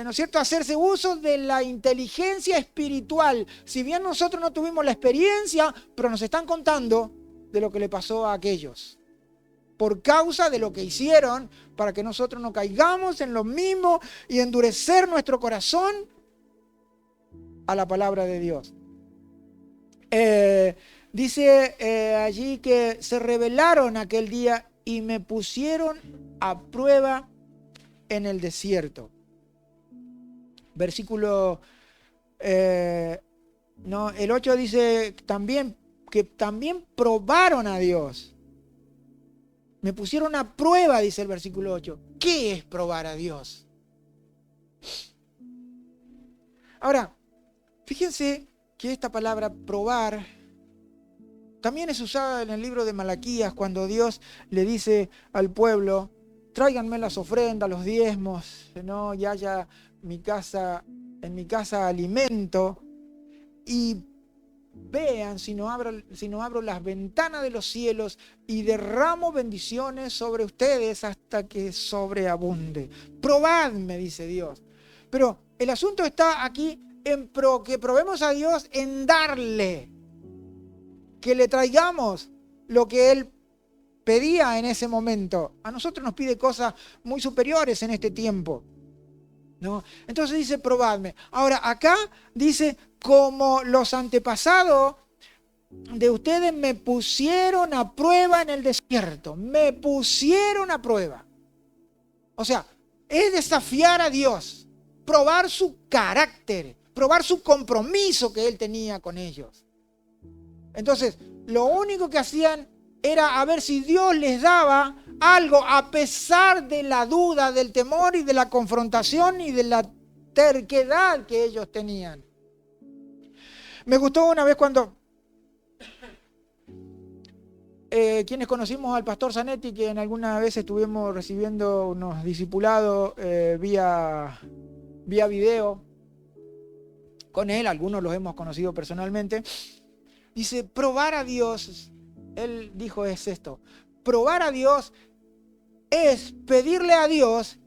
A: ¿no es cierto?, hacerse uso de la inteligencia espiritual. Si bien nosotros no tuvimos la experiencia, pero nos están contando de lo que le pasó a aquellos. Por causa de lo que hicieron, para que nosotros no caigamos en lo mismo y endurecer nuestro corazón a la palabra de Dios. Dice allí que se rebelaron aquel día y me pusieron a prueba en el desierto. Versículo no, el 8 dice también que también probaron a Dios. Me pusieron a prueba, dice el versículo 8. ¿Qué es probar a Dios? Ahora, fíjense que esta palabra probar también es usada en el libro de Malaquías cuando Dios le dice al pueblo: tráiganme las ofrendas, los diezmos, ¿no? Y haya en mi casa alimento, y vean si no abro las ventanas de los cielos y derramo bendiciones sobre ustedes hasta que sobreabunde. Probadme, dice Dios. Pero el asunto está aquí en que probemos a Dios en darle, que le traigamos lo que Él pedía en ese momento. A nosotros nos pide cosas muy superiores en este tiempo, ¿no? Entonces dice: probadme. Ahora acá dice: como los antepasados de ustedes me pusieron a prueba en el desierto. Me pusieron a prueba. O sea, es desafiar a Dios, probar su carácter, probar su compromiso que Él tenía con ellos. Entonces, lo único que hacían era a ver si Dios les daba algo a pesar de la duda, del temor y de la confrontación y de la terquedad que ellos tenían. Me gustó una vez cuando quienes conocimos al pastor Zanetti, que en alguna vez estuvimos recibiendo unos discipulados vía video con él, algunos los hemos conocido personalmente. Dice: probar a Dios, él dijo, es esto: probar a Dios es pedirle a Dios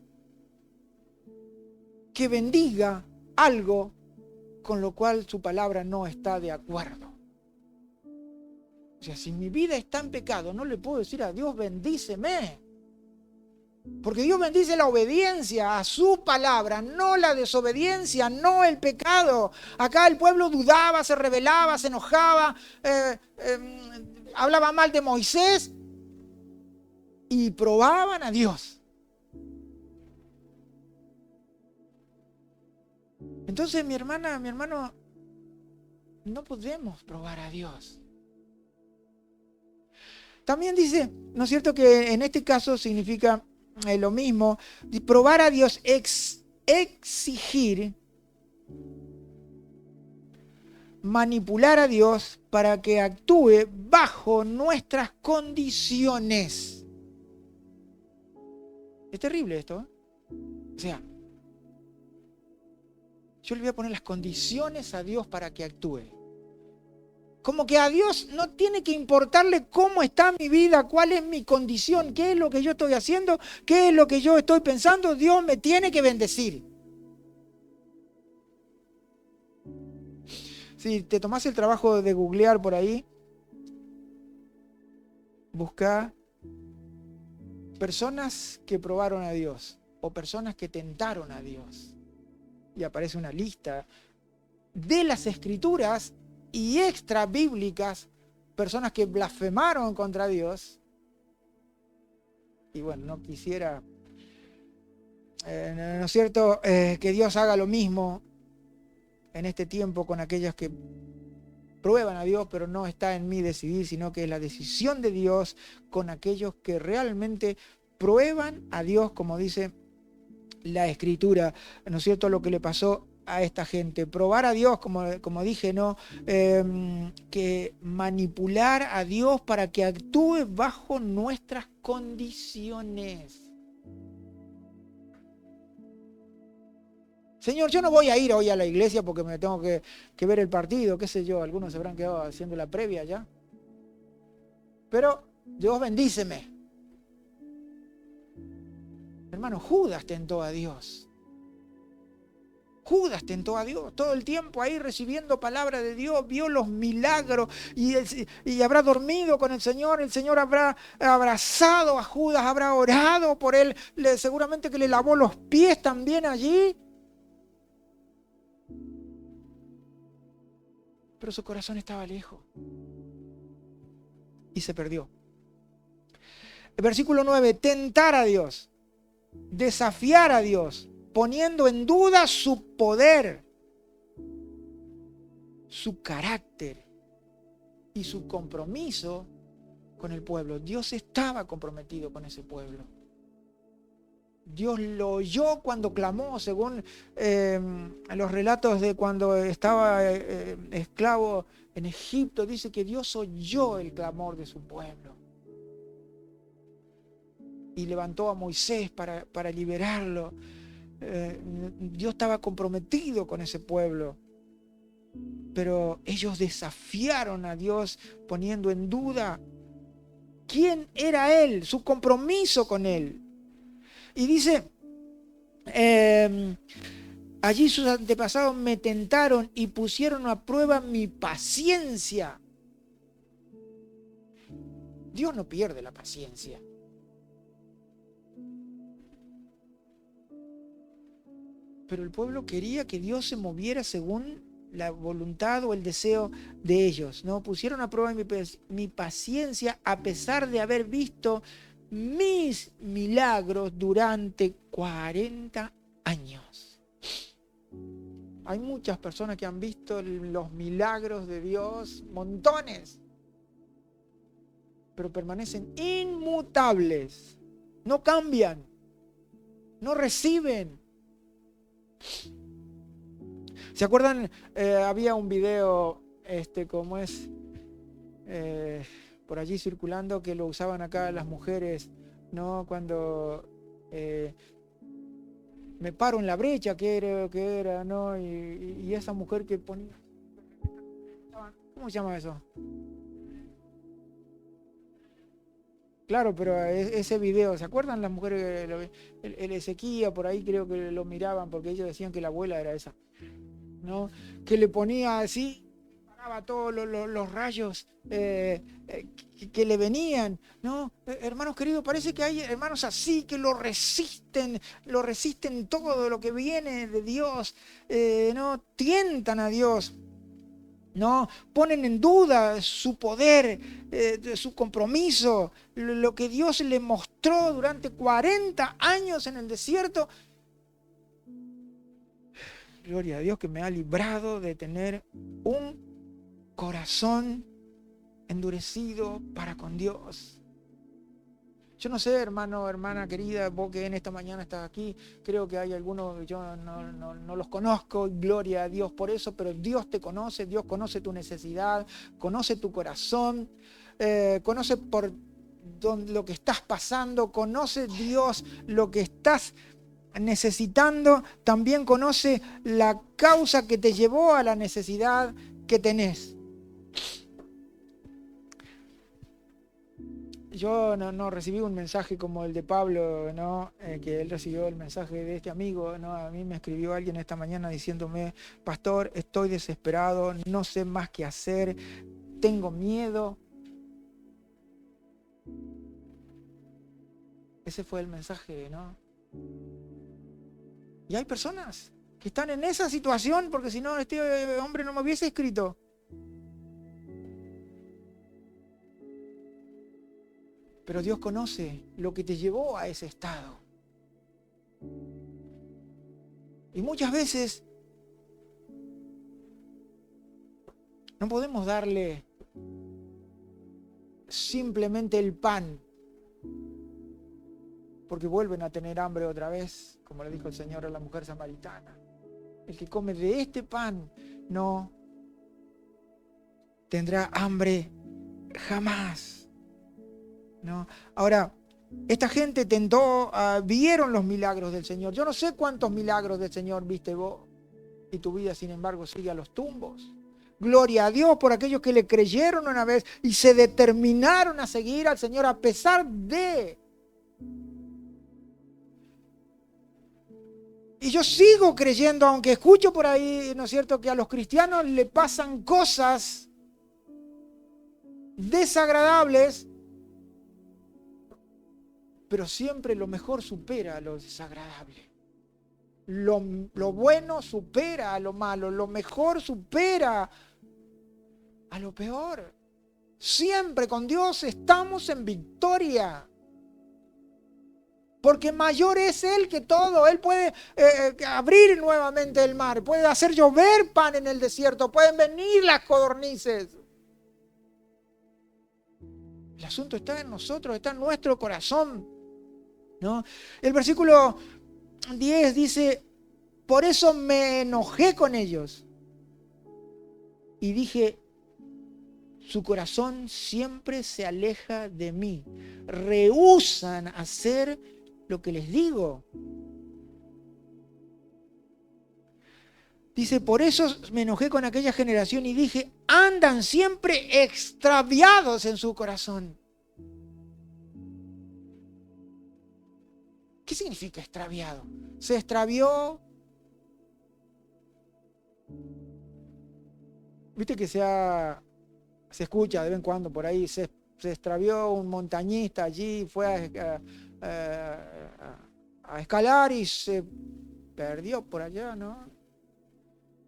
A: que bendiga algo con lo cual su palabra no está de acuerdo. O sea, si mi vida está en pecado, no le puedo decir a Dios: bendíceme. Porque Dios bendice la obediencia a su palabra, no la desobediencia, no el pecado. Acá el pueblo dudaba, se rebelaba, se enojaba, hablaba mal de Moisés y probaban a Dios. Entonces, mi hermana, mi hermano, no podemos probar a Dios. También dice, ¿no es cierto?, que en este caso significa lo mismo. Probar a Dios, exigir, manipular a Dios para que actúe bajo nuestras condiciones. Es terrible esto, ¿eh? O sea, yo le voy a poner las condiciones a Dios para que actúe. Como que a Dios no tiene que importarle cómo está mi vida, cuál es mi condición, qué es lo que yo estoy haciendo, qué es lo que yo estoy pensando. Dios me tiene que bendecir. Si te tomás el trabajo de googlear por ahí, busca personas que probaron a Dios o personas que tentaron a Dios. Y aparece una lista de las Escrituras y extra bíblicas, personas que blasfemaron contra Dios. Y bueno, no quisiera, ¿no es cierto?, que Dios haga lo mismo en este tiempo con aquellos que prueban a Dios, pero no está en mí decidir, sino que es la decisión de Dios con aquellos que realmente prueban a Dios, como dice la Escritura, ¿no es cierto?, lo que le pasó a esta gente. Probar a Dios, como dije, ¿no? Que manipular a Dios para que actúe bajo nuestras condiciones. Señor, yo no voy a ir hoy a la iglesia porque me tengo que ver el partido, qué sé yo, algunos se habrán quedado haciendo la previa ya. Pero Dios bendíceme. Hermano, Judas tentó a Dios. Judas tentó a Dios todo el tiempo ahí recibiendo palabra de Dios, vio los milagros y habrá dormido con el Señor habrá abrazado a Judas, habrá orado por él, seguramente que le lavó los pies también allí. Pero su corazón estaba lejos y se perdió. El versículo 9, tentar a Dios, desafiar a Dios, poniendo en duda su poder, su carácter y su compromiso con el pueblo. Dios estaba comprometido con ese pueblo. Dios lo oyó cuando clamó, según los relatos de cuando estaba esclavo en Egipto. Dice que Dios oyó el clamor de su pueblo y levantó a Moisés para liberarlo. Dios estaba comprometido con ese pueblo, pero ellos desafiaron a Dios poniendo en duda quién era Él, su compromiso con Él. Y dice, allí sus antepasados me tentaron y pusieron a prueba mi paciencia. Dios no pierde la paciencia. Pero el pueblo quería que Dios se moviera según la voluntad o el deseo de ellos, ¿no? Pusieron a prueba mi paciencia a pesar de haber visto mis milagros durante 40 años. Hay muchas personas que han visto los milagros de Dios, montones, pero permanecen inmutables, no cambian, no reciben. ¿Se acuerdan? Había un video, como es, por allí circulando, que lo usaban acá las mujeres, ¿no? Cuando me paro en la brecha, que era, ¿no? Y esa mujer que ponía, ¿cómo se llama eso? Claro, pero ese video, ¿se acuerdan las mujeres? El Ezequiel, por ahí creo que lo miraban porque ellos decían que la abuela era esa, ¿no? Que le ponía así, paraba todos los rayos que le venían, ¿no? Hermanos queridos, parece que hay hermanos así que lo resisten todo lo que viene de Dios, ¿no? Tientan a Dios, ¿no? Ponen en duda su poder, su compromiso, lo que Dios le mostró durante 40 años en el desierto. Gloria a Dios que me ha librado de tener un corazón endurecido para con Dios. Yo no sé, hermano, hermana querida, vos que en esta mañana estás aquí, creo que hay algunos que yo no los conozco, gloria a Dios por eso, pero Dios te conoce, Dios conoce tu necesidad, conoce tu corazón, conoce por lo que estás pasando, conoce Dios lo que estás necesitando, también conoce la causa que te llevó a la necesidad que tenés. Yo no recibí un mensaje como el de Pablo, ¿no? Que él recibió el mensaje de este amigo, ¿no? A mí me escribió alguien esta mañana diciéndome: pastor, estoy desesperado, no sé más qué hacer, tengo miedo. Ese fue el mensaje, ¿no? Y hay personas que están en esa situación porque si no, este hombre no me hubiese escrito. Pero Dios conoce lo que te llevó a ese estado. Y muchas veces no podemos darle simplemente el pan, porque vuelven a tener hambre otra vez, como le dijo el Señor a la mujer samaritana. El que come de este pan no tendrá hambre jamás. ¿No? Ahora, esta gente vieron los milagros del Señor. Yo no sé cuántos milagros del Señor viste vos y tu vida, sin embargo, sigue a los tumbos. Gloria a Dios por aquellos que le creyeron una vez y se determinaron a seguir al Señor a pesar de. Y yo sigo creyendo, aunque escucho por ahí, ¿no es cierto?, que a los cristianos le pasan cosas desagradables, pero siempre lo mejor supera a lo desagradable. Lo bueno supera a lo malo, lo mejor supera a lo peor. Siempre con Dios estamos en victoria. Porque mayor es Él que todo. Él puede abrir nuevamente el mar, puede hacer llover pan en el desierto, pueden venir las codornices. El asunto está en nosotros, está en nuestro corazón. ¿no? El versículo 10 dice, por eso me enojé con ellos y dije, su corazón siempre se aleja de mí. Rehúsan hacer lo que les digo. Dice, por eso me enojé con aquella generación y dije, andan siempre extraviados en su corazón. ¿Qué significa extraviado? Se extravió. Viste que se escucha de vez en cuando por ahí, se extravió un montañista allí, fue a escalar y se perdió por allá, ¿no?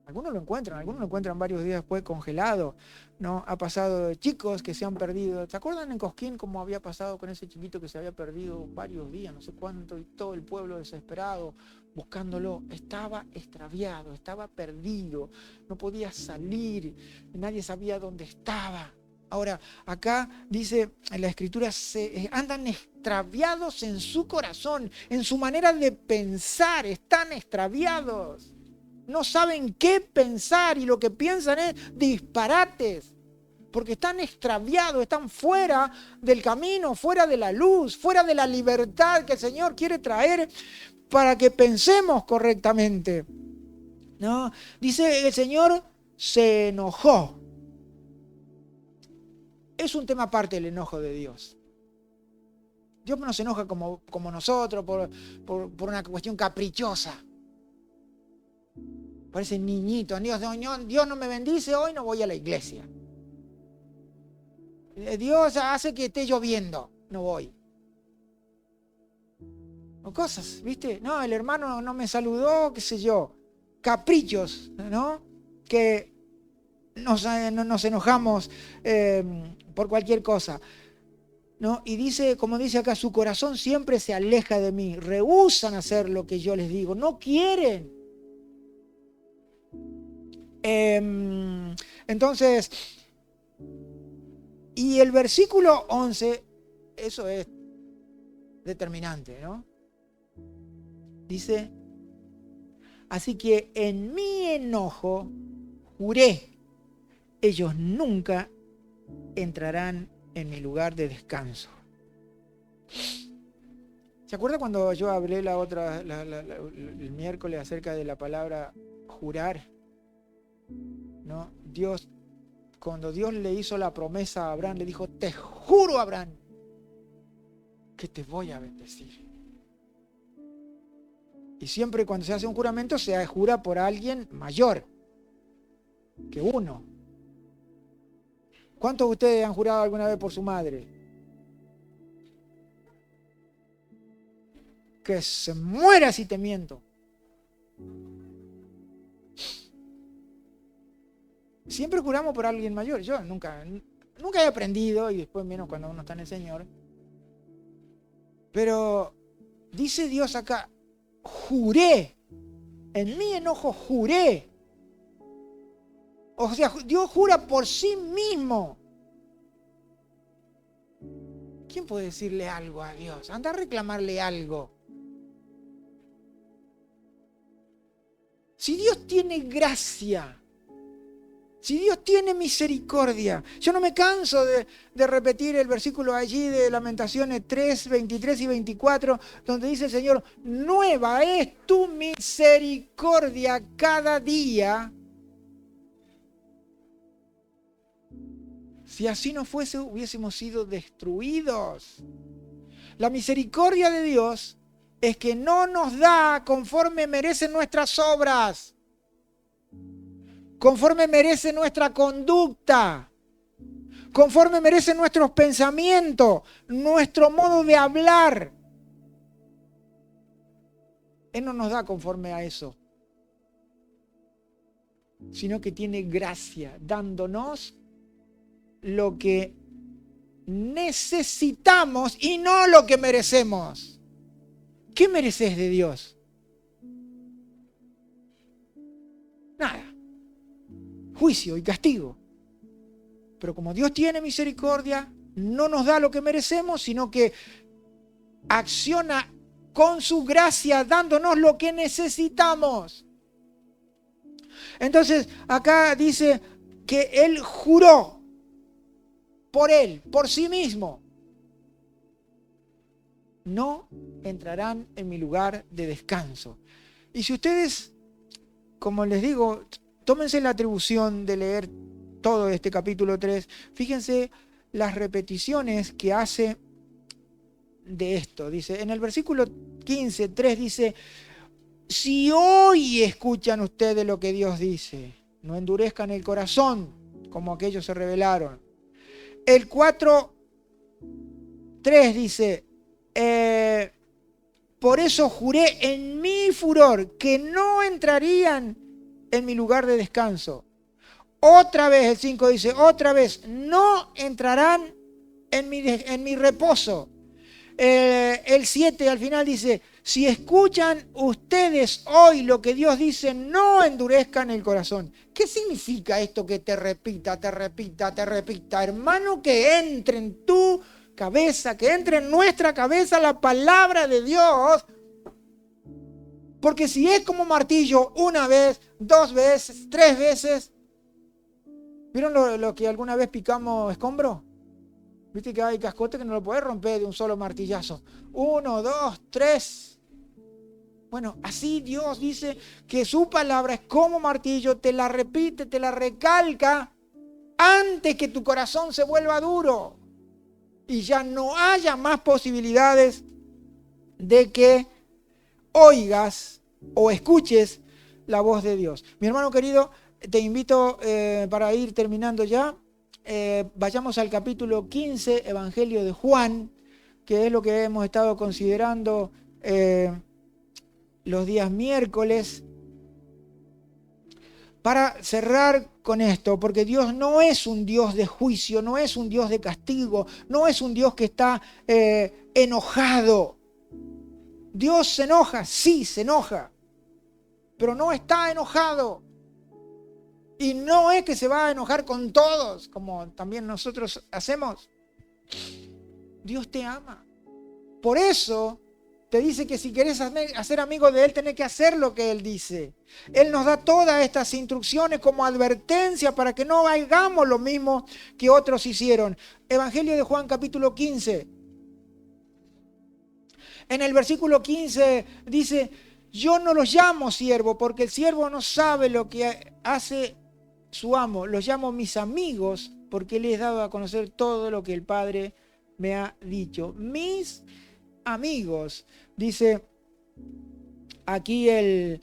A: Algunos lo encuentran varios días después congelado, ¿no? Ha pasado de chicos que se han perdido. ¿Se acuerdan en Cosquín cómo había pasado con ese chiquito que se había perdido varios días, no sé cuánto, y todo el pueblo desesperado buscándolo? Estaba extraviado, estaba perdido, no podía salir, nadie sabía dónde estaba. Ahora, acá dice en la Escritura, andan extraviados en su corazón, en su manera de pensar, están extraviados. No saben qué pensar y lo que piensan es disparates, porque están extraviados, están fuera del camino, fuera de la luz, fuera de la libertad que el Señor quiere traer para que pensemos correctamente, ¿no? Dice, el Señor se enojó. Es un tema aparte el enojo de Dios. Dios no se enoja como nosotros por una cuestión caprichosa. Parece niñito. Dios no me bendice, hoy no voy a la iglesia. Dios hace que esté lloviendo, no voy. O cosas, ¿viste? No, el hermano no me saludó, qué sé yo. Caprichos, ¿no? Que nos enojamos por cualquier cosa, ¿no? Y dice, como dice acá, su corazón siempre se aleja de mí. Rehúsan hacer lo que yo les digo. No quieren. Entonces, y el versículo 11, eso es determinante, ¿no? Dice, así que en mi enojo juré, ellos nunca entrarán en mi lugar de descanso. ¿Se acuerda cuando yo hablé el miércoles acerca de la palabra jurar? ¿No? Cuando Dios le hizo la promesa a Abraham, le dijo, te juro, Abraham, que te voy a bendecir. Y siempre cuando se hace un juramento, se jura por alguien mayor que uno. ¿Cuántos de ustedes han jurado alguna vez por su madre? Que se muera si te miento. Siempre juramos por alguien mayor. Yo nunca he aprendido, y después menos cuando uno está en el Señor. Pero dice Dios acá, juré. En mi enojo juré. O sea, Dios jura por sí mismo. ¿Quién puede decirle algo a Dios? Anda a reclamarle algo. Si Dios tiene gracia, si Dios tiene misericordia, yo no me canso de repetir el versículo allí de Lamentaciones 3, 23 y 24, donde dice el Señor, nueva es tu misericordia cada día. Si así no fuese, hubiésemos sido destruidos. La misericordia de Dios es que no nos da conforme merecen nuestras obras, conforme merece nuestra conducta, conforme merecen nuestros pensamientos, nuestro modo de hablar. Él no nos da conforme a eso, sino que tiene gracia, dándonos lo que necesitamos y no lo que merecemos. ¿Qué mereces de Dios? Nada. Juicio y castigo. Pero como Dios tiene misericordia, no nos da lo que merecemos, sino que acciona con su gracia, dándonos lo que necesitamos. Entonces, acá dice que Él juró por Él, por sí mismo. No entrarán en mi lugar de descanso. Y si ustedes, como les digo, tómense la atribución de leer todo este capítulo 3, fíjense las repeticiones que hace de esto. Dice, en el versículo 15, 3 dice, si hoy escuchan ustedes lo que Dios dice, no endurezcan el corazón como aquellos se rebelaron. El 4, 3 dice, por eso juré en mi furor que no entrarían en mi lugar de descanso. Otra vez, el 5 dice, otra vez, no entrarán en mi reposo. El 7 al final dice, si escuchan ustedes hoy lo que Dios dice, no endurezcan el corazón. ¿Qué significa esto que te repita, te repita, te repita? Hermano, que entre en tu cabeza, que entre en nuestra cabeza la palabra de Dios. Porque si es como martillo, una vez, 2 veces, 3 veces. ¿Vieron lo que alguna vez picamos escombro? ¿Viste que hay cascote que no lo podés romper de un solo martillazo? 1, 2, 3. Bueno, así Dios dice que su palabra es como martillo, te la repite, te la recalca antes que tu corazón se vuelva duro y ya no haya más posibilidades de que oigas o escuches la voz de Dios. Mi hermano querido, te invito para ir terminando ya. Vayamos al capítulo 15, Evangelio de Juan, que es lo que hemos estado considerando los días miércoles. Para cerrar con esto, porque Dios no es un Dios de juicio, no es un Dios de castigo, no es un Dios que está enojado. Dios se enoja, sí se enoja, pero no está enojado. Y no es que se va a enojar con todos, como también nosotros hacemos. Dios te ama. Por eso te dice que si querés hacer amigo de Él, tenés que hacer lo que Él dice. Él nos da todas estas instrucciones como advertencia para que no hagamos lo mismo que otros hicieron. Evangelio de Juan, capítulo 15. En el versículo 15 dice, yo no los llamo siervo porque el siervo no sabe lo que hace su amo. Los llamo mis amigos porque les he dado a conocer todo lo que el Padre me ha dicho. Mis amigos, dice aquí el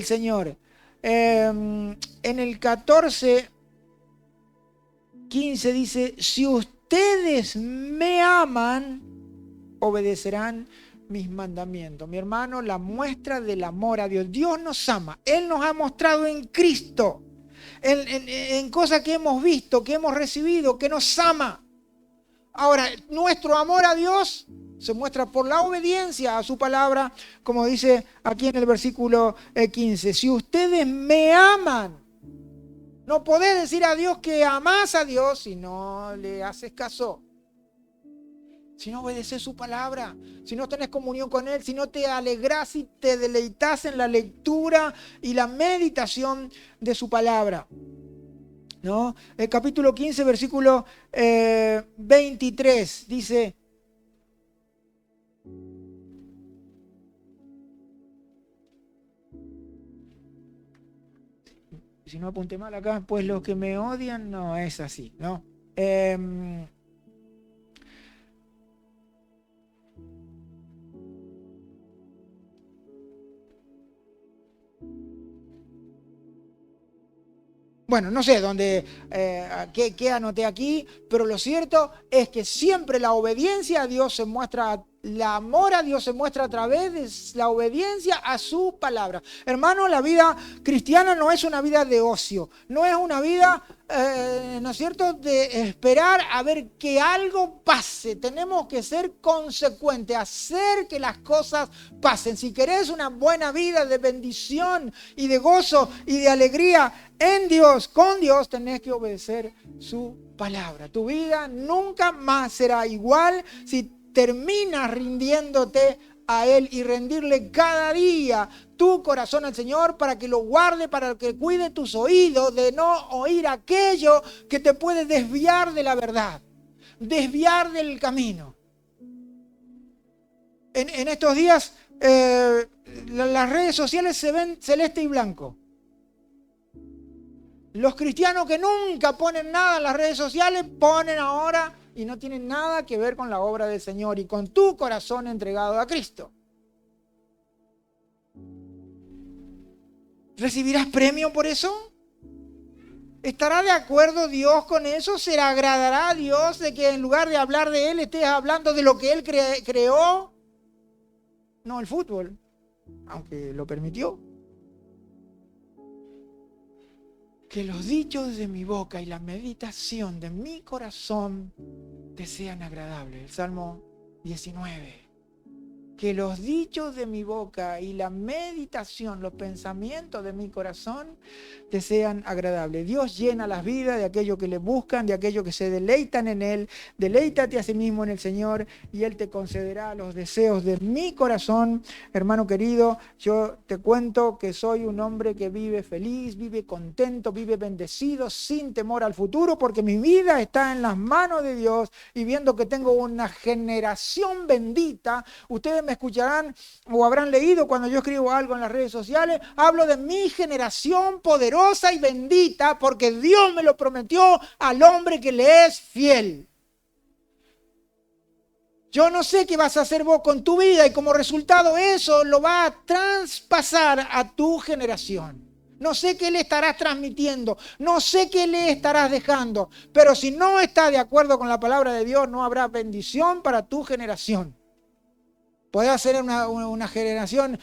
A: Señor. En el 14, 15 dice, si ustedes me aman, obedecerán mis mandamientos. Mi hermano, la muestra del amor a Dios. Dios nos ama. Él nos ha mostrado en Cristo, en cosas que hemos visto, que hemos recibido, que nos ama. Ahora, nuestro amor a Dios se muestra por la obediencia a su palabra, como dice aquí en el versículo 15. Si ustedes me aman, no podés decir a Dios que amás a Dios si no le haces caso. Si no obedeces su palabra, si no tenés comunión con Él, si no te alegrás y te deleitas en la lectura y la meditación de su palabra. ¿No? El capítulo 15, versículo 23, dice, si no apunté mal acá, pues los que me odian, no es así, ¿no? Bueno, no sé dónde, qué anoté aquí, pero lo cierto es que siempre la obediencia a Dios se muestra, el amor a Dios se muestra a través de la obediencia a su palabra. Hermano, la vida cristiana no es una vida de ocio, no es una vida, ¿no es cierto?, de esperar a ver que algo pase. Tenemos que ser consecuentes, hacer que las cosas pasen. Si querés una buena vida de bendición y de gozo y de alegría en Dios, con Dios, tenés que obedecer su palabra. Tu vida nunca más será igual si terminas rindiéndote a Él y rendirle cada día tu corazón al Señor para que lo guarde, para que cuide tus oídos de no oír aquello que te puede desviar de la verdad, desviar del camino. En estos días las redes sociales se ven celeste y blanco. Los cristianos que nunca ponen nada en las redes sociales ponen ahora y no tienen nada que ver con la obra del Señor y con tu corazón entregado a Cristo. ¿Recibirás premio por eso? ¿Estará de acuerdo Dios con eso? ¿Se le agradará a Dios de que en lugar de hablar de Él estés hablando de lo que Él creó? No el fútbol, aunque lo permitió. Que los dichos de mi boca y la meditación de mi corazón te sean agradables. El Salmo 19. Que los dichos de mi boca y la meditación, los pensamientos de mi corazón te sean agradables. Dios llena las vidas de aquellos que le buscan, de aquellos que se deleitan en Él. Deleítate a sí mismo en el Señor y Él te concederá los deseos de mi corazón. Hermano querido, yo te cuento que soy un hombre que vive feliz, vive contento, vive bendecido, sin temor al futuro, porque mi vida está en las manos de Dios y viendo que tengo una generación bendita. Ustedes me escucharán o habrán leído cuando yo escribo algo en las redes sociales, hablo de mi generación poderosa y bendita porque Dios me lo prometió al hombre que le es fiel. Yo no sé qué vas a hacer vos con tu vida y como resultado eso lo va a traspasar a tu generación. No sé qué le estarás transmitiendo, no sé qué le estarás dejando, pero si no estás de acuerdo con la palabra de Dios, no habrá bendición para tu generación. Podrá ser una generación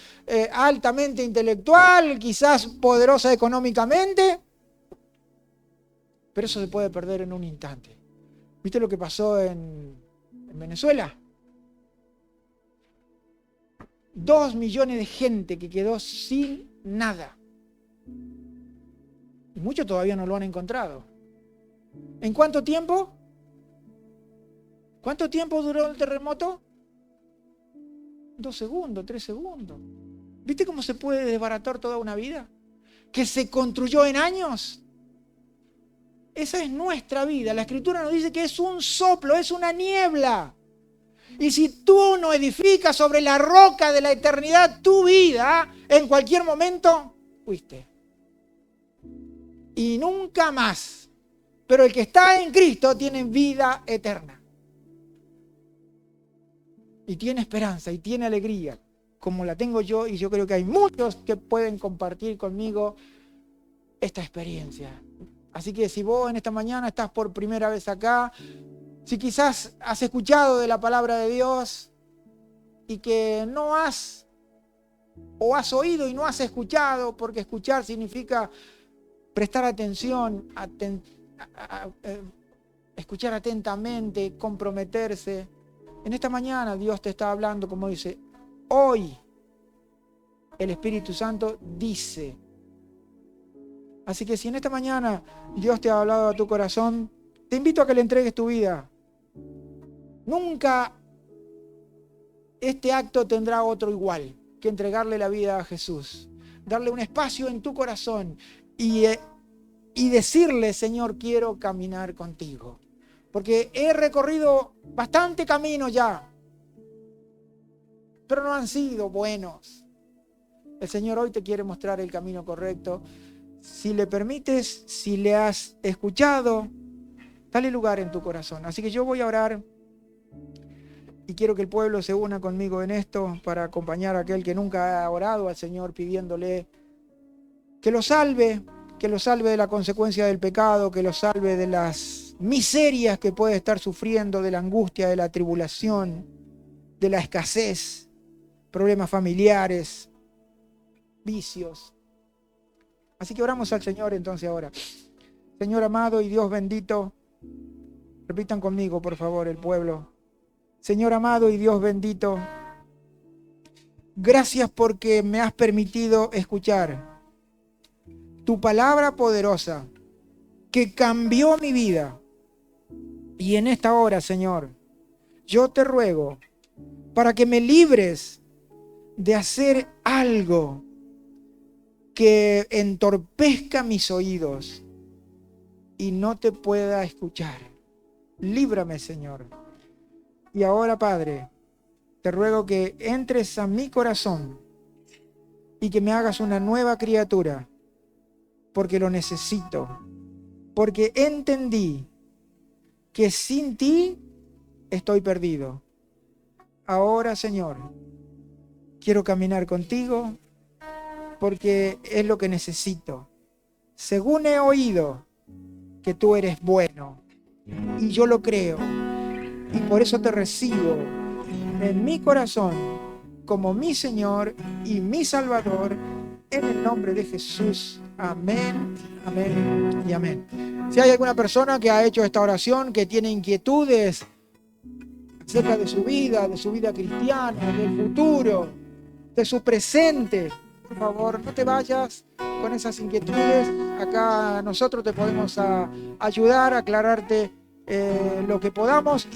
A: altamente intelectual, quizás poderosa económicamente, pero eso se puede perder en un instante. ¿Viste lo que pasó en Venezuela? 2 millones de gente que quedó sin nada. Y muchos todavía no lo han encontrado. ¿En cuánto tiempo? ¿Cuánto tiempo duró el terremoto? 2 segundos, 3 segundos. ¿Viste cómo se puede desbaratar toda una vida? Que se construyó en años. Esa es nuestra vida. La Escritura nos dice que es un soplo, es una niebla. Y si tú no edificas sobre la roca de la eternidad tu vida, en cualquier momento fuiste. Y nunca más. Pero el que está en Cristo tiene vida eterna. Y tiene esperanza y tiene alegría, como la tengo yo, y yo creo que hay muchos que pueden compartir conmigo esta experiencia. Así que si vos en esta mañana estás por primera vez acá, si quizás has escuchado de la palabra de Dios y que no has, o has oído y no has escuchado, porque escuchar significa prestar atención, escuchar atentamente, comprometerse. En esta mañana Dios te está hablando, como dice, hoy el Espíritu Santo dice. Así que si en esta mañana Dios te ha hablado a tu corazón, te invito a que le entregues tu vida. Nunca este acto tendrá otro igual que entregarle la vida a Jesús. Darle un espacio en tu corazón y decirle, Señor, quiero caminar contigo. Porque he recorrido bastante camino ya, pero no han sido buenos. El Señor hoy te quiere mostrar el camino correcto. Si le permites, si le has escuchado, dale lugar en tu corazón. Así que yo voy a orar y quiero que el pueblo se una conmigo en esto para acompañar a aquel que nunca ha orado al Señor pidiéndole que lo salve de la consecuencia del pecado, que lo salve de las miserias que puede estar sufriendo, de la angustia, de la tribulación, de la escasez, problemas familiares, vicios. Así que oramos al Señor entonces ahora. Señor amado y Dios bendito, repitan conmigo por favor el pueblo. Señor amado y Dios bendito, gracias porque me has permitido escuchar tu palabra poderosa que cambió mi vida. Y en esta hora, Señor, yo te ruego para que me libres de hacer algo que entorpezca mis oídos y no te pueda escuchar. Líbrame, Señor. Y ahora, Padre, te ruego que entres a mi corazón y que me hagas una nueva criatura, porque lo necesito, porque entendí que sin ti estoy perdido. Ahora, Señor, quiero caminar contigo porque es lo que necesito. Según he oído que tú eres bueno, y yo lo creo, y por eso te recibo en mi corazón como mi Señor y mi Salvador, en el nombre de Jesús. Amén, amén y amén. Si hay alguna persona que ha hecho esta oración, que tiene inquietudes acerca de su vida cristiana, del futuro, de su presente, por favor, no te vayas con esas inquietudes. Acá nosotros te podemos ayudar a aclararte lo que podamos.